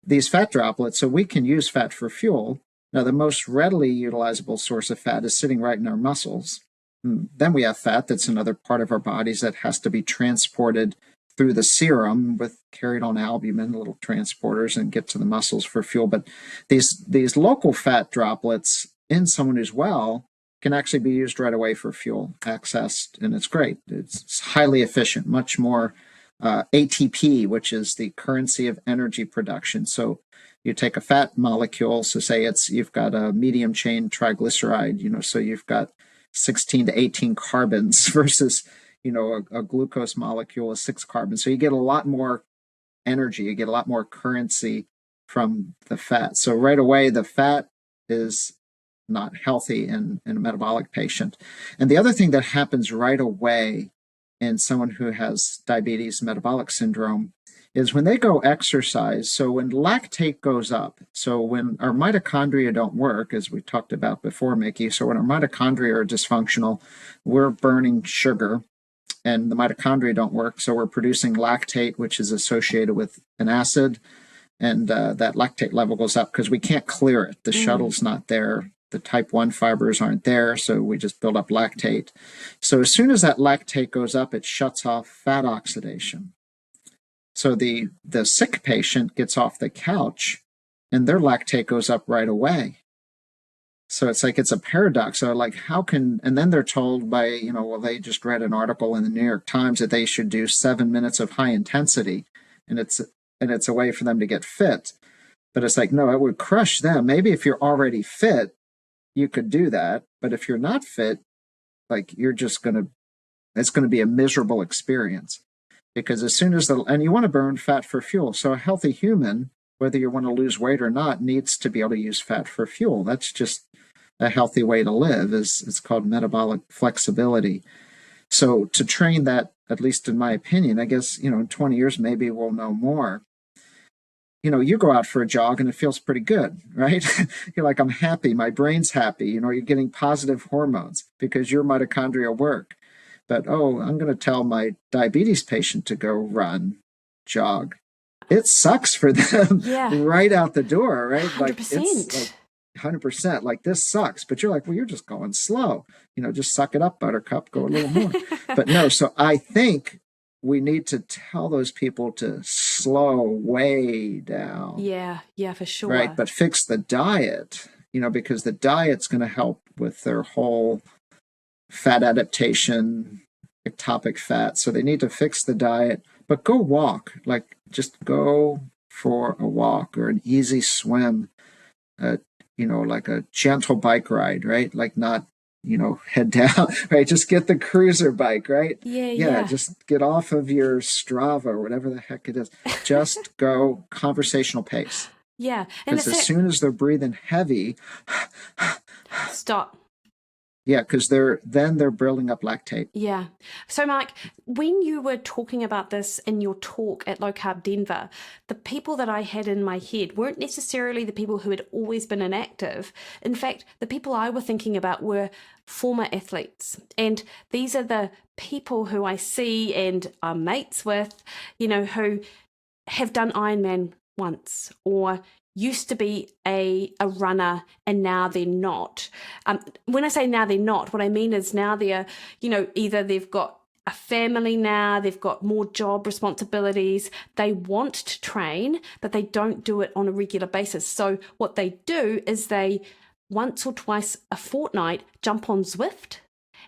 these fat droplets, so we can use fat for fuel. Now, the most readily utilizable source of fat is sitting right in our muscles. Then we have fat that's another part of our bodies that has to be transported through the serum with carried on albumin, little transporters, and get to the muscles for fuel. But these local fat droplets in someone who's well can actually be used right away for fuel, accessed, and it's great. It's highly efficient, much more ATP, which is the currency of energy production. So you take a fat molecule, so say you've got a medium chain triglyceride, so you've got 16 to 18 carbons versus a glucose molecule is 6 carbons. So you get a lot more energy, you get a lot more currency from the fat. So right away, the fat is not healthy in a metabolic patient. And the other thing that happens right away in someone who has diabetes metabolic syndrome is when they go exercise. So when lactate goes up, so when our mitochondria don't work, as we talked about before, Mikki, so when our mitochondria are dysfunctional, we're burning sugar and the mitochondria don't work. So we're producing lactate, which is associated with an acid. And that lactate level goes up because we can't clear it. The shuttle's not there. The type 1 fibers aren't there. So we just build up lactate. So as soon as that lactate goes up, it shuts off fat oxidation. So the sick patient gets off the couch and their lactate goes up right away. So it's a paradox. So and then they're told by, they just read an article in the New York Times that they should do 7 minutes of high intensity and it's a way for them to get fit. But it's no, it would crush them. Maybe if you're already fit, you could do that. But if you're not fit, it's going to be a miserable experience because as soon as and you want to burn fat for fuel. So a healthy human, whether you want to lose weight or not, needs to be able to use fat for fuel. That's just a healthy way to live. It's called metabolic flexibility. So to train that, at least in my opinion, I guess, in 20 years, maybe we'll know more. You go out for a jog and it feels pretty good, right? You're I'm happy. My brain's happy. You're getting positive hormones because your mitochondria work. But, I'm going to tell my diabetes patient to go run, jog. It sucks for them right out the door, right? 100%. It's 100%. This sucks. But you're well, you're just going slow. Just suck it up, Buttercup. Go a little more. But no, so I think we need to tell those people to slow way down. Yeah, for sure. Right, but fix the diet, because the diet's going to help with their whole fat adaptation, ectopic fat. So they need to fix the diet, but go walk. Just go for a walk or an easy swim, a gentle bike ride, right? Not head down, right? Just get the cruiser bike, right? Yeah. Just get off of your Strava or whatever the heck it is. Just go conversational pace. Yeah. And as soon as they're breathing heavy, stop. Yeah, because they're building up lactate. Yeah. So, Mark, when you were talking about this in your talk at Low Carb Denver, the people that I had in my head weren't necessarily the people who had always been inactive. In fact, the people I were thinking about were former athletes. And these are the people who I see and are mates with, who have done Ironman once or used to be a runner and now they're not. When I say now they're not, what I mean is now they're, either they've got a family now, they've got more job responsibilities, they want to train, but they don't do it on a regular basis. So what they do is they once or twice a fortnight jump on Zwift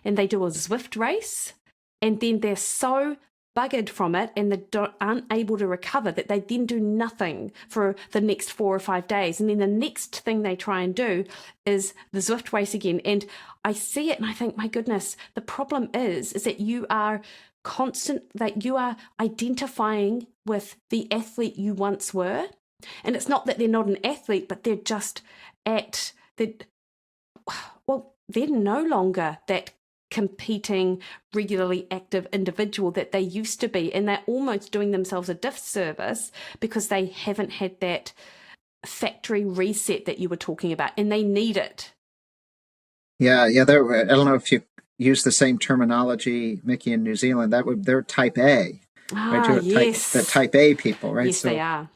and they do a Zwift race, and then they're so buggered from it and they aren't able to recover that they then do nothing for the next 4 or 5 days, and then the next thing they try and do is the Zwift race again. And I see it and I think, my goodness, the problem is that you are that you are identifying with the athlete you once were, and it's not that they're not an athlete, but they're just they're no longer that competing, regularly active individual that they used to be. And they're almost doing themselves a disservice because they haven't had that factory reset that you were talking about, and they need it. Yeah. I don't know if you use the same terminology, Mikki, in New Zealand. They're type A, right? Yes. The type A people, right? Yes, they are.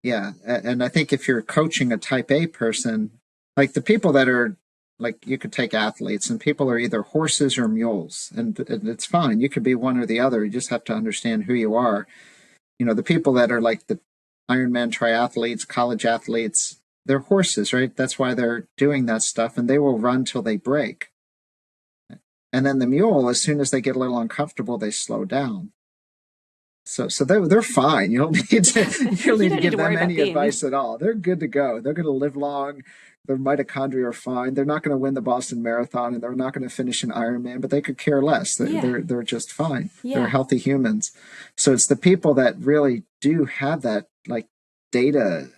Yeah. And I think if you're coaching a type A person, like the people that are, like, you could take athletes, and people are either horses or mules, and it's fine. You could be one or the other. You just have to understand who you are. The people that are like the Ironman triathletes, college athletes, they're horses, right? That's why they're doing that stuff, and they will run till they break. And then the mule, as soon as they get a little uncomfortable, they slow down. So they're fine. You don't need to give them any advice at all. They're good to go. They're going to live long. Their mitochondria are fine. They're not going to win the Boston Marathon, and they're not going to finish an Ironman, but they could care less. They're just fine. Yeah. They're healthy humans. So it's the people that really do have that, like, data,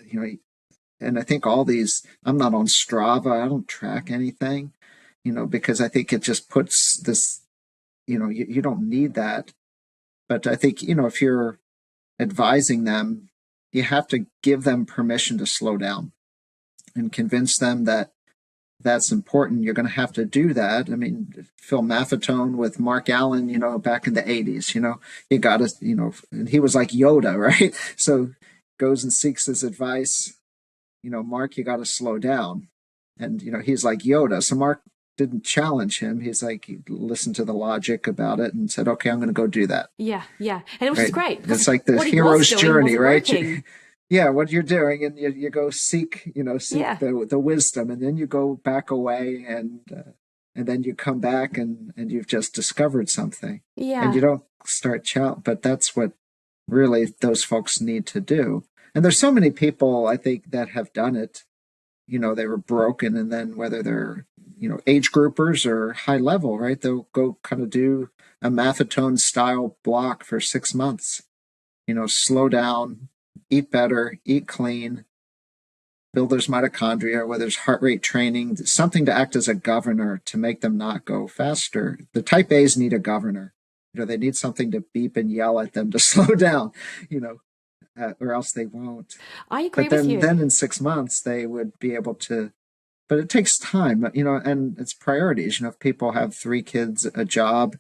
and I think all these, I'm not on Strava. I don't track anything, because I think it just puts this, you don't need that. But I think, if you're advising them, you have to give them permission to slow down and convince them that that's important. You're going to have to do that. I mean, Phil Maffetone with Mark Allen, back in the 80s, you got to, and he was like Yoda, right? So goes and seeks his advice. Mark, you got to slow down. And, he's like Yoda. So Mark didn't challenge him. He's like, he listened to the logic about it and said, okay, I'm going to go do that. Yeah. And it was great. It's like the hero's journey, right? Yeah, what you're doing, and you go seek the wisdom, and then you go back away, and then you come back, and you've just discovered something. Yeah. And you don't start but that's what really those folks need to do. And there's so many people, I think, that have done it. They were broken, and then whether they're age groupers or high level, right? They'll go kind of do a Maffetone style block for 6 months. Slow down, eat better, eat clean, build their mitochondria, whether it's heart rate training, something to act as a governor to make them not go faster. The type A's need a governor. They need something to beep and yell at them to slow down, or else they won't. I agree with you. Then in 6 months, they would be able to, but it takes time, and it's priorities. If people have 3 kids, a job,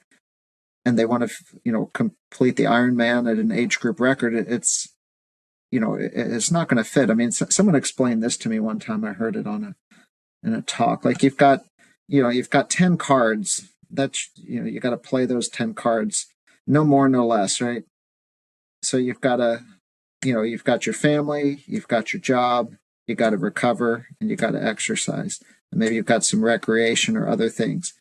and they want to, complete the Ironman at an age group record, it's not going to fit. I mean, someone explained this to me one time. I heard it in a talk. Like, you've got 10 cards that, you got to play those 10 cards, no more, no less, right? So you've got to, you've got your family, you've got your job, you got to recover, and you got to exercise. And maybe you've got some recreation or other things.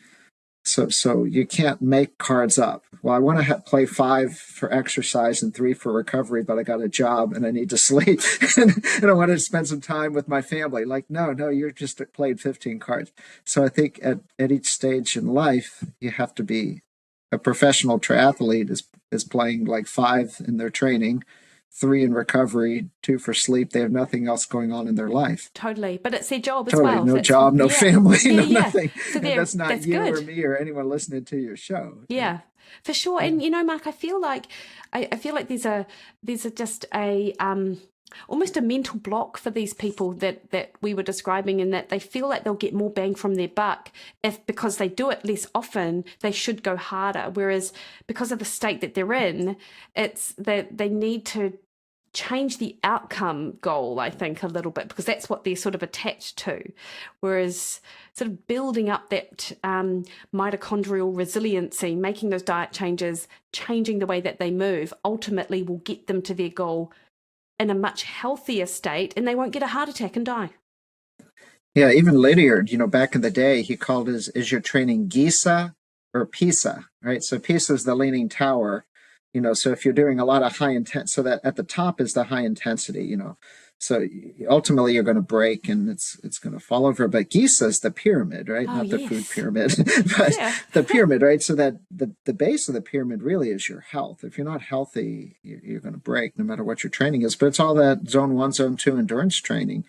So you can't make cards up. Well, I want to play 5 for exercise and 3 for recovery, but I got a job and I need to sleep and I want to spend some time with my family. Like, no, you're just played 15 cards. So I think at each stage in life, you have to be a professional triathlete is playing like 5 in their training, 3 in recovery, 2 for sleep. They have nothing else going on in their life. Totally. But it's their job as well. No job, no family, nothing. So that's not that's you good. or me or anyone listening to your show. Yeah, for sure. And, Mark, I feel like there's just a almost a mental block for these people that we were describing, in that they feel like they'll get more bang from their buck because they do it less often, they should go harder. Whereas because of the state that they're in, it's that they need to change the outcome goal, I think, a little bit, because that's what they're sort of attached to. Whereas sort of building up that mitochondrial resiliency, making those diet changes, changing the way that they move, ultimately will get them to their goal in a much healthier state, and they won't get a heart attack and die. Yeah, even Lydiard, back in the day, he called is your training Giza or Pisa, right? So Pisa is the leaning tower, so if you're doing a lot of high intent, so that at the top is the high intensity, so ultimately you're going to break and it's going to fall over. But Giza is the pyramid, right? Not the food pyramid, but the pyramid, right? So that the base of the pyramid really is your health. If you're not healthy, you're going to break no matter what your training is. But it's all that zone 1, zone 2 endurance training,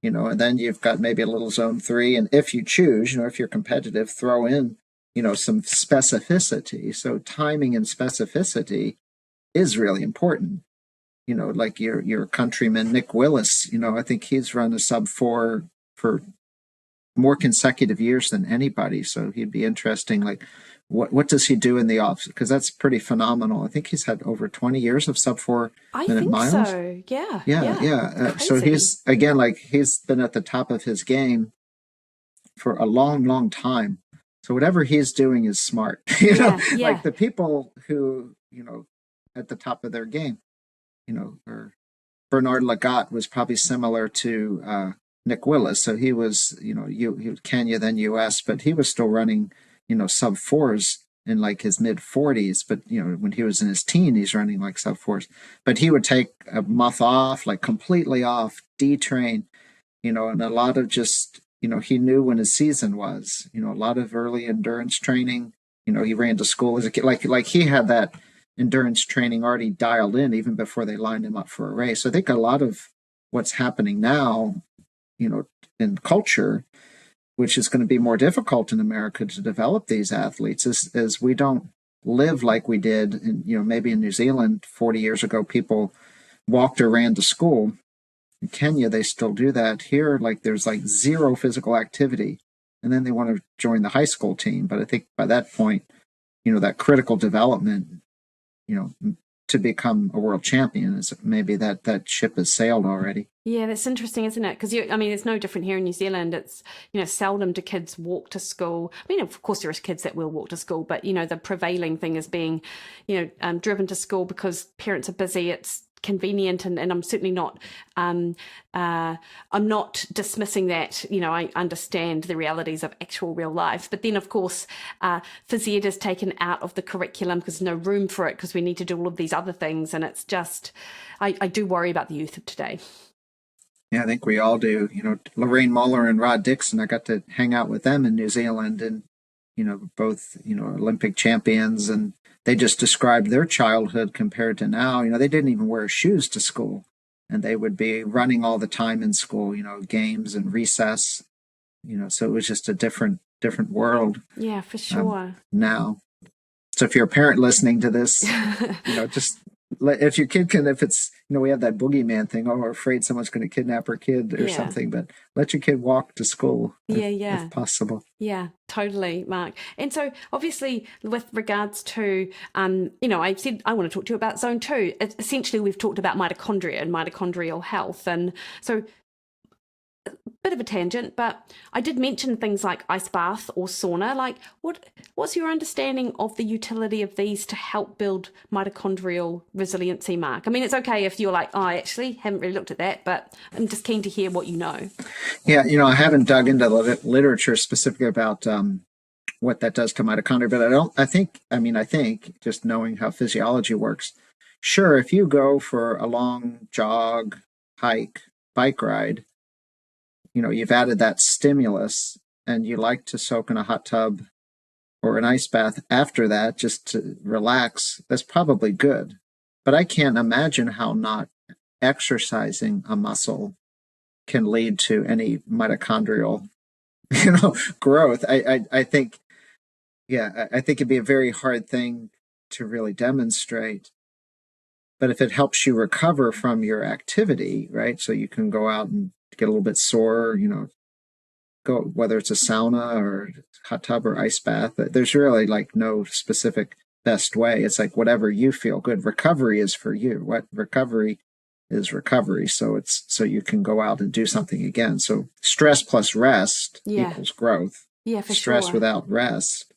and then you've got maybe a little zone 3. And if you choose, if you're competitive, throw in some specificity. So timing and specificity is really important. Like your countryman Nick Willis, I think he's run a sub-4 for more consecutive years than anybody. So he'd be interesting. Like, what does he do in the off? Because that's pretty phenomenal. I think he's had over 20 years of sub-4 minute miles. I think so. Yeah. Yeah. So he's, again, like, he's been at the top of his game for a long, long time. So whatever he's doing is smart. Like the people who, at the top of their game, or Bernard Lagat was probably similar to Nick Willis. So he was, he was Kenya, then US, but he was still running, sub-4s in like his mid-40s. But, when he was in his teen, he's running like sub-4s. But he would take a month off, like completely off, detrain, and a lot of just, he knew when his season was, a lot of early endurance training. He ran to school as a kid, like he had that endurance training already dialed in even before they lined him up for a race. So I think a lot of what's happening now, in culture, which is going to be more difficult in America to develop these athletes, is we don't live like we did in, maybe in New Zealand 40 years ago, people walked or ran to school. In Kenya, they still do that. Here, like, there's like zero physical activity, and then they want to join the high school team. But I think by that point, that critical development, to become a world champion, is maybe that ship has sailed already. Yeah, that's interesting, isn't it? Because it's no different here in New Zealand. It's, seldom do kids walk to school. I mean, of course there is kids that will walk to school, but the prevailing thing is being, driven to school because parents are busy. It's convenient, and I'm certainly not I'm not dismissing that. I understand the realities of actual real life, but then of course phys ed is taken out of the curriculum because there's no room for it, because we need to do all of these other things, and it's just I do worry about the youth of today. Yeah, I think we all do. Lorraine Muller and Rod Dixon, I got to hang out with them in New Zealand, and both Olympic champions, and they just described their childhood compared to now. They didn't even wear shoes to school, and they would be running all the time in school, games and recess, so it was just a different world. Yeah, for sure. Now. So if you're a parent listening to this, just if your kid if it's, we have that boogeyman thing, we're afraid someone's going to kidnap our kid or something, but let your kid walk to school if possible. Yeah, totally, Mark. And so obviously with regards to, I said I want to talk to you about zone 2. Essentially, we've talked about mitochondria and mitochondrial health. And so bit of a tangent, but I did mention things like ice bath or sauna. Like, what's your understanding of the utility of these to help build mitochondrial resiliency, Mark? I mean, it's okay if you're like, I actually haven't really looked at that, but I'm just keen to hear what you know. Yeah, I haven't dug into the literature specifically about what that does to mitochondria, but I think just knowing how physiology works, sure, if you go for a long jog, hike, bike ride, you've added that stimulus, and you like to soak in a hot tub or an ice bath after that just to relax, that's probably good. But I can't imagine how not exercising a muscle can lead to any mitochondrial, growth. I think it'd be a very hard thing to really demonstrate. But if it helps you recover from your activity, right? So you can go out and get a little bit sore, go, whether it's a sauna or hot tub or ice bath, there's really like no specific best way. It's like whatever you feel good. Recovery is for you. What recovery is recovery. So you can go out and do something again. So stress plus rest equals growth. Yeah, for stress sure. without rest,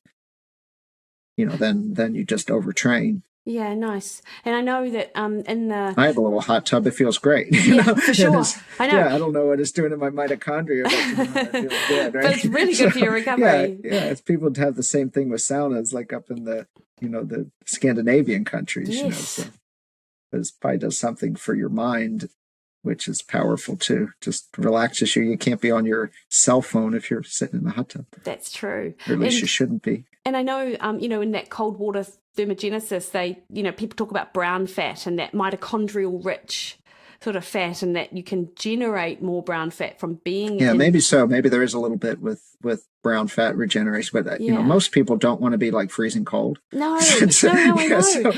then you just overtrain. Yeah, nice. And I know that I have a little hot tub. It feels great. For sure. I know. Yeah, I don't know what it's doing to my mitochondria, but I feel good, right? But it's really good for your recovery. Yeah. It's people have the same thing with saunas, like up in the the Scandinavian countries. Yes. But it probably does something for your mind, which is powerful too. Just relaxes you. You can't be on your cell phone if you're sitting in the hot tub. That's true. Or at least you shouldn't be. And I know, in that cold water thermogenesis, people talk about brown fat and that mitochondrial rich sort of fat, and that you can generate more brown fat from being maybe so. Maybe there is a little bit with brown fat regeneration, but most people don't want to be like freezing cold. No, I know. So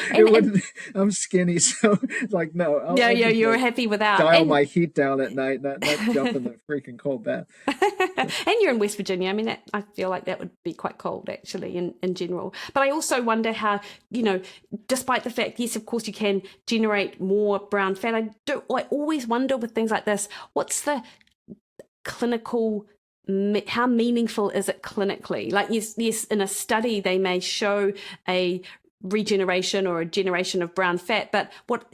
I'm skinny, so like no. You're happy without. Dial my heat down at night, not jump in the freaking cold bath. And you're in West Virginia. I mean, I feel like that would be quite cold actually in general. But I also wonder how, despite the fact, yes, of course you can generate more brown fat. I always wonder with things like this, what's the clinical, how meaningful is it clinically? Like, yes, in a study they may show a regeneration or a generation of brown fat, but what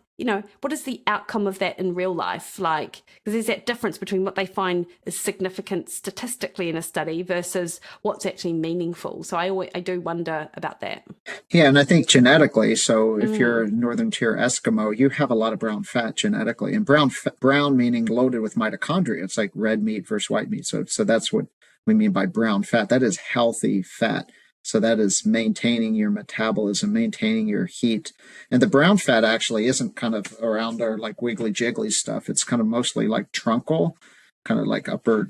is the outcome of that in real life? Like, because there's that difference between what they find is significant statistically in a study versus what's actually meaningful. So I do wonder about that. Yeah, and I think genetically, so if you're a Northern Tier Eskimo, you have a lot of brown fat genetically, and brown meaning loaded with mitochondria. It's like red meat versus white meat. So that's what we mean by brown fat. That is healthy fat. So that is maintaining your metabolism, maintaining your heat. And the brown fat actually isn't kind of around our like wiggly jiggly stuff. It's kind of mostly like truncal, kind of like upper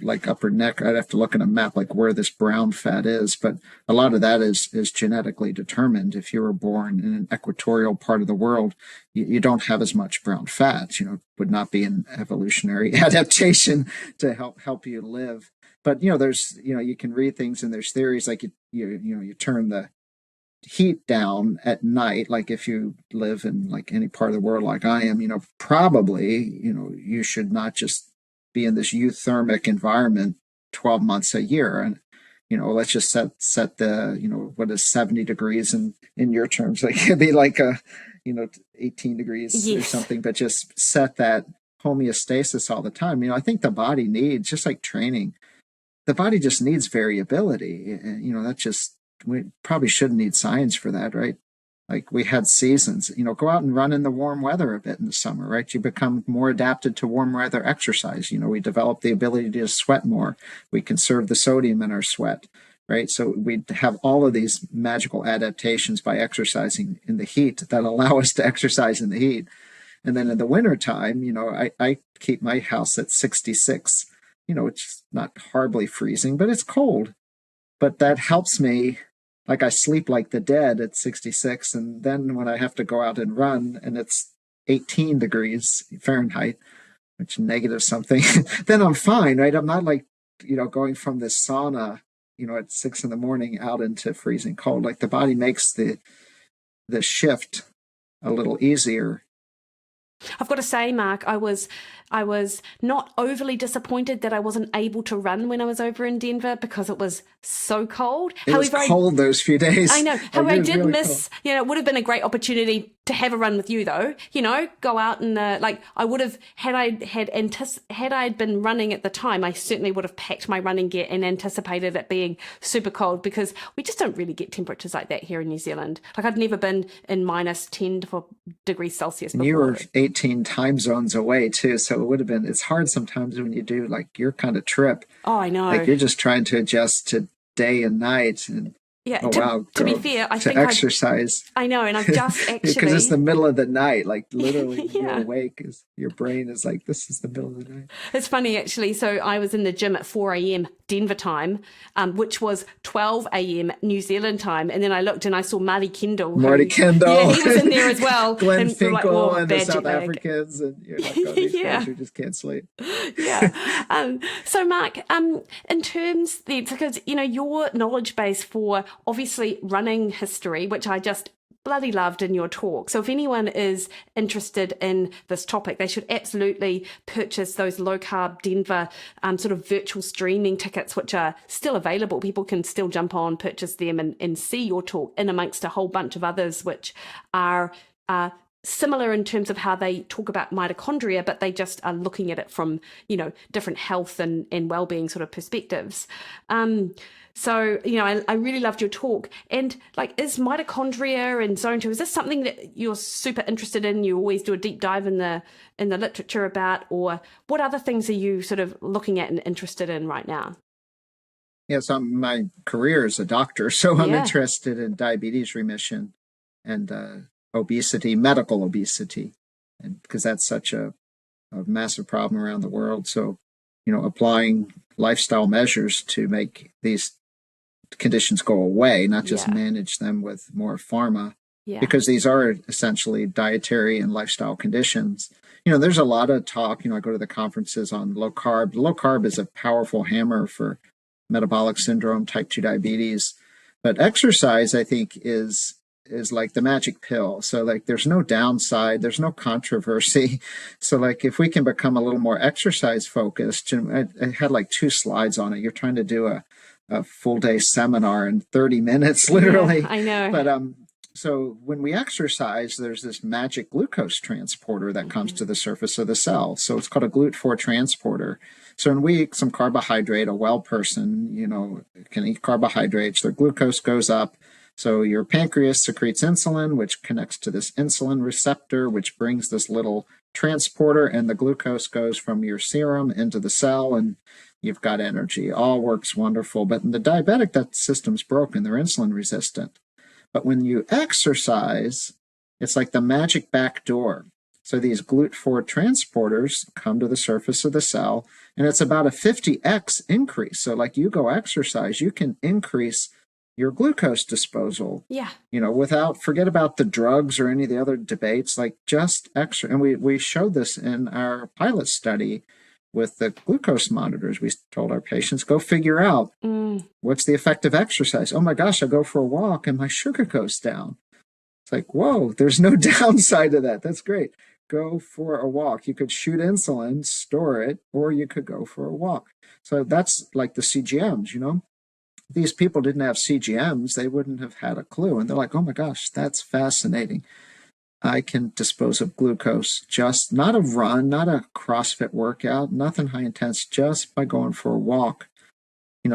neck. I'd have to look at a map like where this brown fat is, but a lot of that is genetically determined. If you were born in an equatorial part of the world, you don't have as much brown fat. It would not be an evolutionary adaptation to help you live. But there's you can read things and there's theories like you turn the heat down at night, like if you live in like any part of the world like I am, probably you should not just be in this euthermic environment 12 months a year. And let's just set the what is 70 degrees in your terms, like it'd be like a 18 degrees or something, but just set that homeostasis all the time. I think the body needs, just like training, the body just needs variability. We probably shouldn't need science for that, right? Like we had seasons, go out and run in the warm weather a bit in the summer, right? You become more adapted to warm weather exercise. We develop the ability to sweat more. We conserve the sodium in our sweat, right? So we have all of these magical adaptations by exercising in the heat that allow us to exercise in the heat. And then in the wintertime, I keep my house at 66. It's not horribly freezing, but it's cold. But that helps me. Like I sleep like the dead at 66. And then when I have to go out and run and it's 18 degrees Fahrenheit, which negative something, then I'm fine, right? I'm not like, going from this sauna, at 6 a.m. out into freezing cold. Like the body makes the shift a little easier. I've got to say, Mark, I was not overly disappointed that I wasn't able to run when I was over in Denver because it was so cold. It was cold those few days. I know. However, I did really miss, it would have been a great opportunity to have a run with you though, go out and I would have, had I been running at the time, I certainly would have packed my running gear and anticipated it being super cold because we just don't really get temperatures like that here in New Zealand. Like I've never been in minus 10 degrees Celsius before. You were 18 time zones away too, so it would have been, it's hard sometimes when you do like your kind of trip. Oh, I know. Like you're just trying to adjust to day and night. And yeah, to be fair, I think exercise. I know, and I've just actually because it's the middle of the night, like literally you're awake. Your brain is like, this is the middle of the night. It's funny actually. So I was in the gym at 4 a.m. Denver time, which was 12 a.m. New Zealand time, and then I looked and I saw Marty Kendall. Yeah, he was in there as well. Glenn Finkel and the South Africans, and you're like, oh, these guys who just can't sleep. Yeah. So Mark, in terms then, because your knowledge base for obviously running history, which I just bloody loved in your talk. So if anyone is interested in this topic, they should absolutely purchase those low carb Denver sort of virtual streaming tickets, which are still available. People can still jump on, purchase them and see your talk in amongst a whole bunch of others, which are similar in terms of how they talk about mitochondria, but they just are looking at it from, different health and well-being sort of perspectives. So, I really loved your talk. And is mitochondria and zone 2, is this something that you're super interested in? You always do a deep dive in the literature about, or what other things are you sort of looking at and interested in right now? Yes, my career is a doctor, so I'm interested in diabetes remission and obesity, medical obesity, and because that's such a a massive problem around the world. So, applying lifestyle measures to make these conditions go away, not just manage them with more pharma, because these are essentially dietary and lifestyle conditions. There's a lot of talk, I go to the conferences on low carb. Low carb is a powerful hammer for metabolic syndrome, type 2 diabetes. But exercise, I think, is like the magic pill. So like there's no downside, there's no controversy. So like if we can become a little more exercise focused, I had like 2 slides on it. You're trying to do a full day seminar in 30 minutes, literally. Yeah, I know. But so when we exercise, there's this magic glucose transporter that comes to the surface of the cell. So it's called a GLUT4 transporter. So when we eat some carbohydrate, a well person, can eat carbohydrates, their glucose goes up. So your pancreas secretes insulin, which connects to this insulin receptor, which brings this little transporter, and the glucose goes from your serum into the cell, and you've got energy. All works wonderful. But in the diabetic, that system's broken. They're insulin resistant. But when you exercise, it's like the magic back door. So these GLUT4 transporters come to the surface of the cell, and it's about a 50x increase. So like you go exercise, you can increase your glucose disposal. Yeah. Forget about the drugs or any of the other debates, like just extra. And we showed this in our pilot study with the glucose monitors. We told our patients, go figure out what's the effect of exercise. Oh my gosh, I go for a walk and my sugar goes down. It's like, whoa, there's no downside to that. That's great. Go for a walk. You could shoot insulin, store it, or you could go for a walk. So that's like the CGMs, These people didn't have CGMs, they wouldn't have had a clue. And they're like, oh my gosh, that's fascinating. I can dispose of glucose, just not a run, not a CrossFit workout, nothing high intense, just by going for a walk.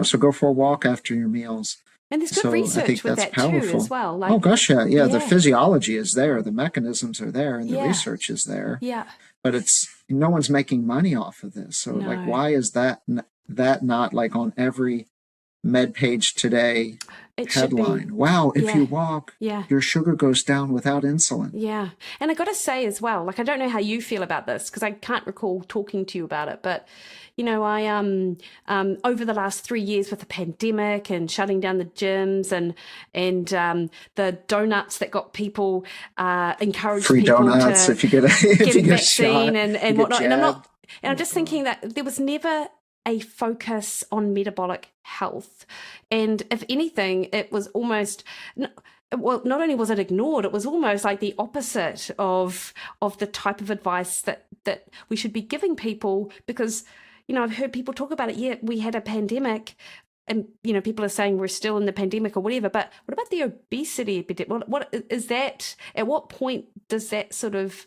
So go for a walk after your meals. And there's good research with that powerful too as well. Oh gosh, yeah. The physiology is there, the mechanisms are there, and the research is there. Yeah. But no one's making money off of this. So like, why is that not like on every Med Page Today headline? Wow, if you walk, your sugar goes down without insulin. Yeah. And I got to say as well, like, I don't know how you feel about this because I can't recall talking to you about it, but I over the last 3 years with the pandemic and shutting down the gyms and the donuts that got people encouraged free people donuts to if you get a vaccine shot, and whatnot. And I'm just thinking that there was never a focus on metabolic health. And if anything, it was almost, well, not only was it ignored, it was almost like the opposite of the type of advice that we should be giving people, because, I've heard people talk about it. Yeah, we had a pandemic and, people are saying we're still in the pandemic or whatever, but what about the obesity epidemic? What is that? At what point does that sort of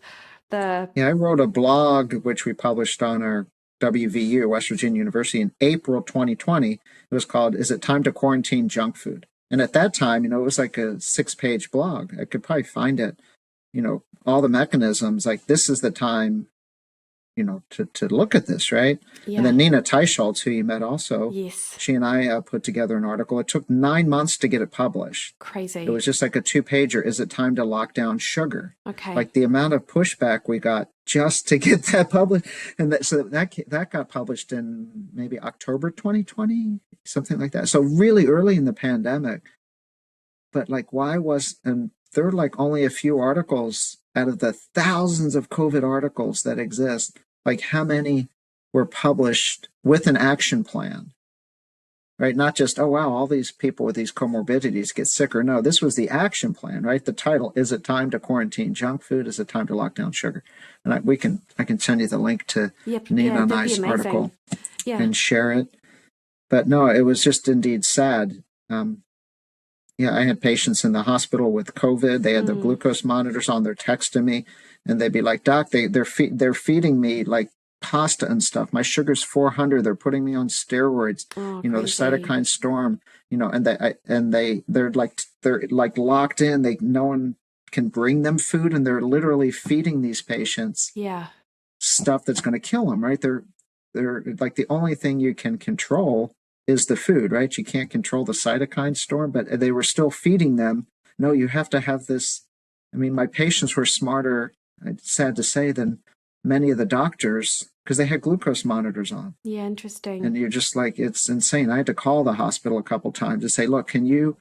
Yeah, I wrote a blog, which we published on our WVU, West Virginia University, in April 2020. It was called, Is It Time to Quarantine Junk Food? And at that time, it was like a 6-page blog. I could probably find it, all the mechanisms, like this is the time, to look at this, right? Yeah. And then Nina Teicholz, who you met also, she and I put together an article. It took 9 months to get it published. Crazy. It was just like a 2-pager. Is it time to lock down sugar? Okay. Like the amount of pushback we got just to get that published. And that got published in maybe October 2020, something like that. So really early in the pandemic. But like, and there are like only a few articles out of the thousands of COVID articles that exist. Like how many were published with an action plan, right? Not just, oh, wow, all these people with these comorbidities get sicker. No, this was the action plan, right? The title, Is It Time to Quarantine Junk Food? Is it time to lock down sugar? And I can send you the link to Nina and I's article and share it. But no, it was just indeed sad. I had patients in the hospital with COVID. They had the glucose monitors on. They're texting me, and they'd be like, "Doc, they're feeding me like pasta and stuff. My sugar's 400. They're putting me on steroids. The cytokine storm. And they're like locked in. No one can bring them food, and they're literally feeding these patients stuff that's going to kill them. Right? They're like the only thing you can control is the food, right? You can't control the cytokine storm, but they were still feeding them. No, you have to have this. I mean, my patients were smarter, sad to say, than many of the doctors, because they had glucose monitors on. Yeah, interesting. And you're just like, it's insane. I had to call the hospital a couple times to say, look, can you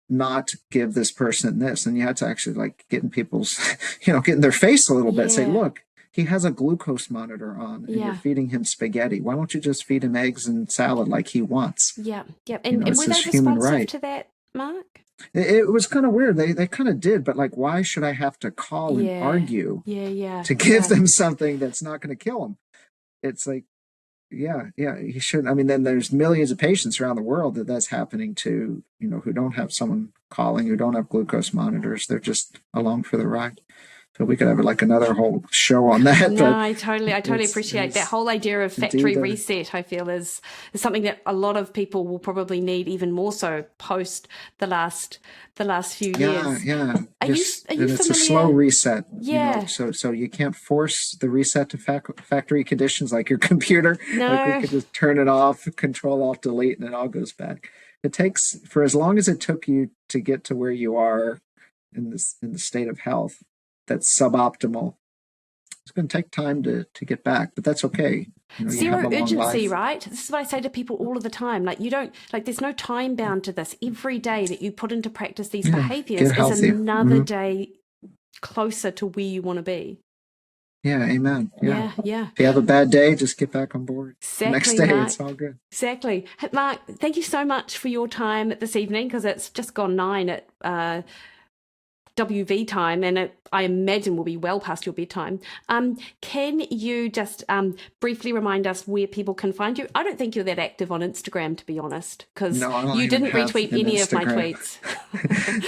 not give this person this? And you had to actually like get in people's, get in their face a little bit, say, look, he has a glucose monitor on and you're feeding him spaghetti. Why don't you just feed him eggs and salad like he wants? Yeah. And were they responsive to that, Mark? It was kind of weird. They kind of did, but like, why should I have to call and argue to give them something that's not going to kill them? It's like, he shouldn't. I mean, then there's millions of patients around the world that's happening to, who don't have someone calling, who don't have glucose monitors. They're just along for the ride. So we could have like another whole show on that. No, I totally appreciate that whole idea of factory reset. I feel is something that a lot of people will probably need even more so post the last few years. Yeah. Are you it's familiar? a slow reset. Yeah. So you can't force the reset to factory conditions like your computer. No. Like we could just turn it off, Control Alt Delete, and it all goes back. It takes for as long as it took you to get to where you are in the state of health. That's suboptimal. It's going to take time to get back, but that's okay. Zero urgency, right? This is what I say to people all of the time. Like there's no time bound to this. Every day that you put into practice these behaviors is another day closer to where you want to be. Yeah, amen. Yeah. If you have a bad day, just get back on board. Exactly, next day, Mark. It's all good. Exactly. Mark, thank you so much for your time this evening, because it's just gone 9 at WV time, and I imagine will be well past your bedtime. Can you just briefly remind us where people can find you? I don't think you're that active on Instagram, to be honest, because you didn't retweet any of my tweets.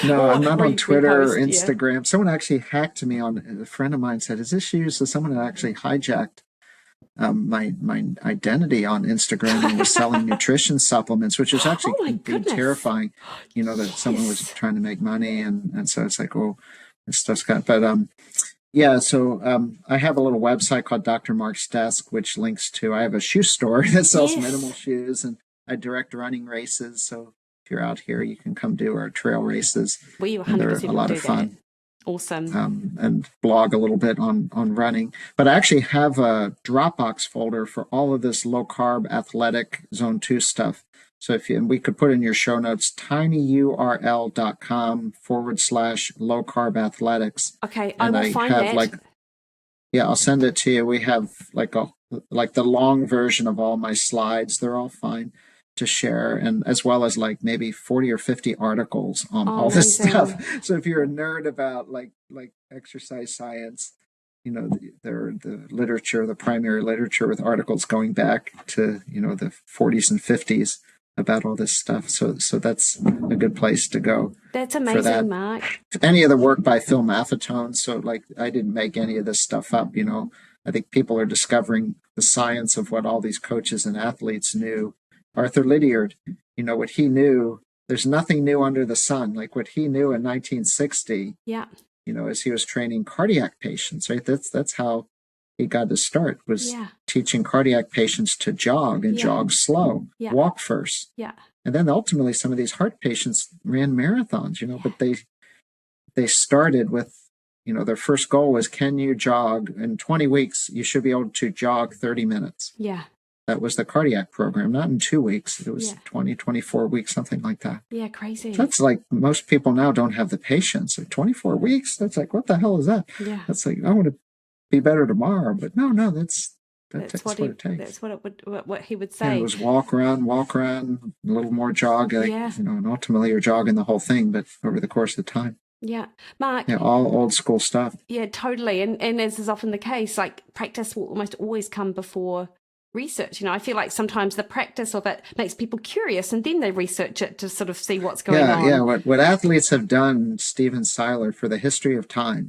No, I'm not on Twitter or Instagram. Yeah. Someone actually hacked me on. A friend of mine said, "Is this you?" So someone had actually hijacked my identity on Instagram and was selling nutrition supplements, which is actually terrifying. That someone was trying to make money, and so it's like, oh, this stuff's got. But so I have a little website called Dr. Mark's Desk, which links to. I have a shoe store that sells minimal shoes, and I direct running races. So if you're out here, you can come do our trail races. We 100% they're a lot of fun. That. Awesome. And blog a little bit on running. But I actually have a Dropbox folder for all of this low carb athletic zone 2 stuff. So and we could put in your show notes, tinyurl.com/low carb athletics. Okay, I will find that. I'll send it to you. We have like the long version of all my slides. They're all fine to share, and as well as like maybe 40 or 50 articles on all this stuff. So if you're a nerd about like exercise science, the literature, the primary literature with articles going back to the 40s and 50s about all this stuff. So that's a good place to go. That's amazing, Mark. Any of the work by Phil Maffetone. So like I didn't make any of this stuff up. I think people are discovering the science of what all these coaches and athletes knew. Arthur Lydiard, what he knew, there's nothing new under the sun. Like what he knew in 1960, as he was training cardiac patients, right? That's how he got to start, was teaching cardiac patients to jog and jog slow, walk first. Yeah. And then ultimately some of these heart patients ran marathons, but they started with, their first goal was, can you jog in 20 weeks? You should be able to jog 30 minutes. Yeah. That was the cardiac program, not in 2 weeks. It was 20, 24 weeks, something like that. Yeah, crazy. That's like most people now don't have the patience. Like 24 weeks? That's like, what the hell is that? Yeah. That's like, I want to be better tomorrow. But no, that's what it takes. That's what he would say. It was walk around, a little more jog. And ultimately you're jogging the whole thing, but over the course of time. Yeah. Mark. Yeah, all old school stuff. Yeah, totally. And as is often the case, like practice will almost always come before research. I feel like sometimes the practice of it makes people curious, and then they research it to sort of see what's going on. Yeah, what athletes have done, Steven Seiler, for the history of time,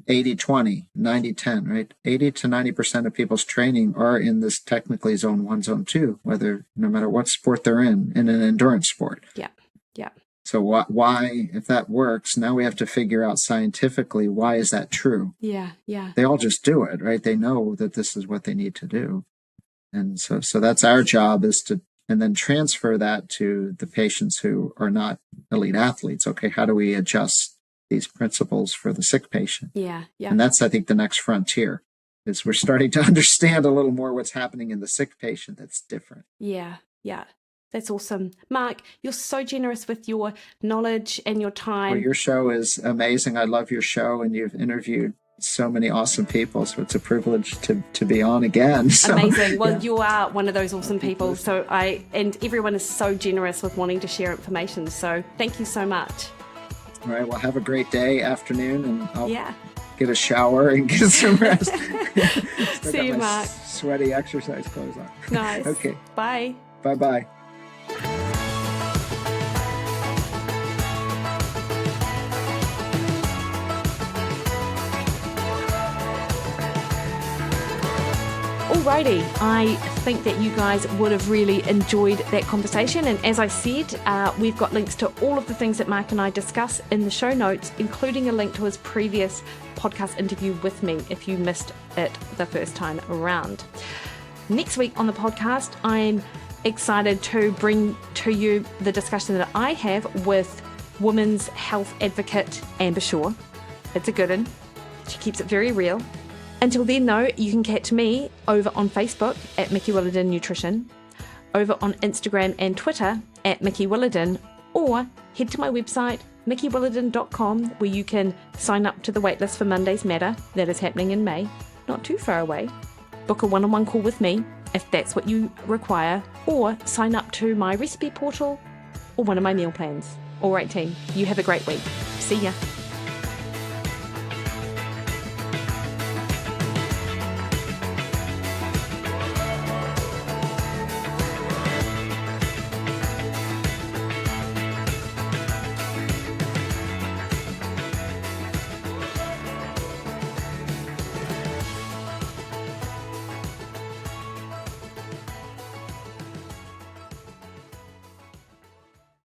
80-20, 90-10, right? 80 to 90% of people's training are in this technically zone 1, zone 2, no matter what sport they're in an endurance sport. Yeah. So why, if that works, now we have to figure out scientifically, why is that true? Yeah. They all just do it, right? They know that this is what they need to do. And so that's our job, is to, and then transfer that to the patients who are not elite athletes. Okay, how do we adjust these principles for the sick patient. Yeah. And that's, I think, the next frontier, is we're starting to understand a little more what's happening in the sick patient that's different. Yeah. That's awesome. Mark, you're so generous with your knowledge and your time. Well, your show is amazing. I love your show, and you've interviewed so many awesome people, so it's a privilege to be on again. So, amazing. Well, you are one of those awesome people. So and everyone is so generous with wanting to share information. So thank you so much. All right. Well, have a great day, afternoon, and I'll get a shower and get some rest. See you, Mark. Sweaty exercise clothes on. Nice. Okay. Bye. Bye-bye. Alrighty, I think that you guys would have really enjoyed that conversation, and as I said, we've got links to all of the things that Mark and I discuss in the show notes, including a link to his previous podcast interview with me if you missed it the first time around. Next week on the podcast, I'm excited to bring to you the discussion that I have with women's health advocate Amber Shaw. It's a good one. She keeps it very real. Until then, though, you can catch me over on Facebook at Mikki Williden Nutrition, over on Instagram and Twitter at Mikki Williden, or head to my website, mikkywilliden.com, where you can sign up to the waitlist for Monday's Matter that is happening in May, not too far away. Book a one-on-one call with me if that's what you require, or sign up to my recipe portal or one of my meal plans. All right, team, you have a great week. See ya.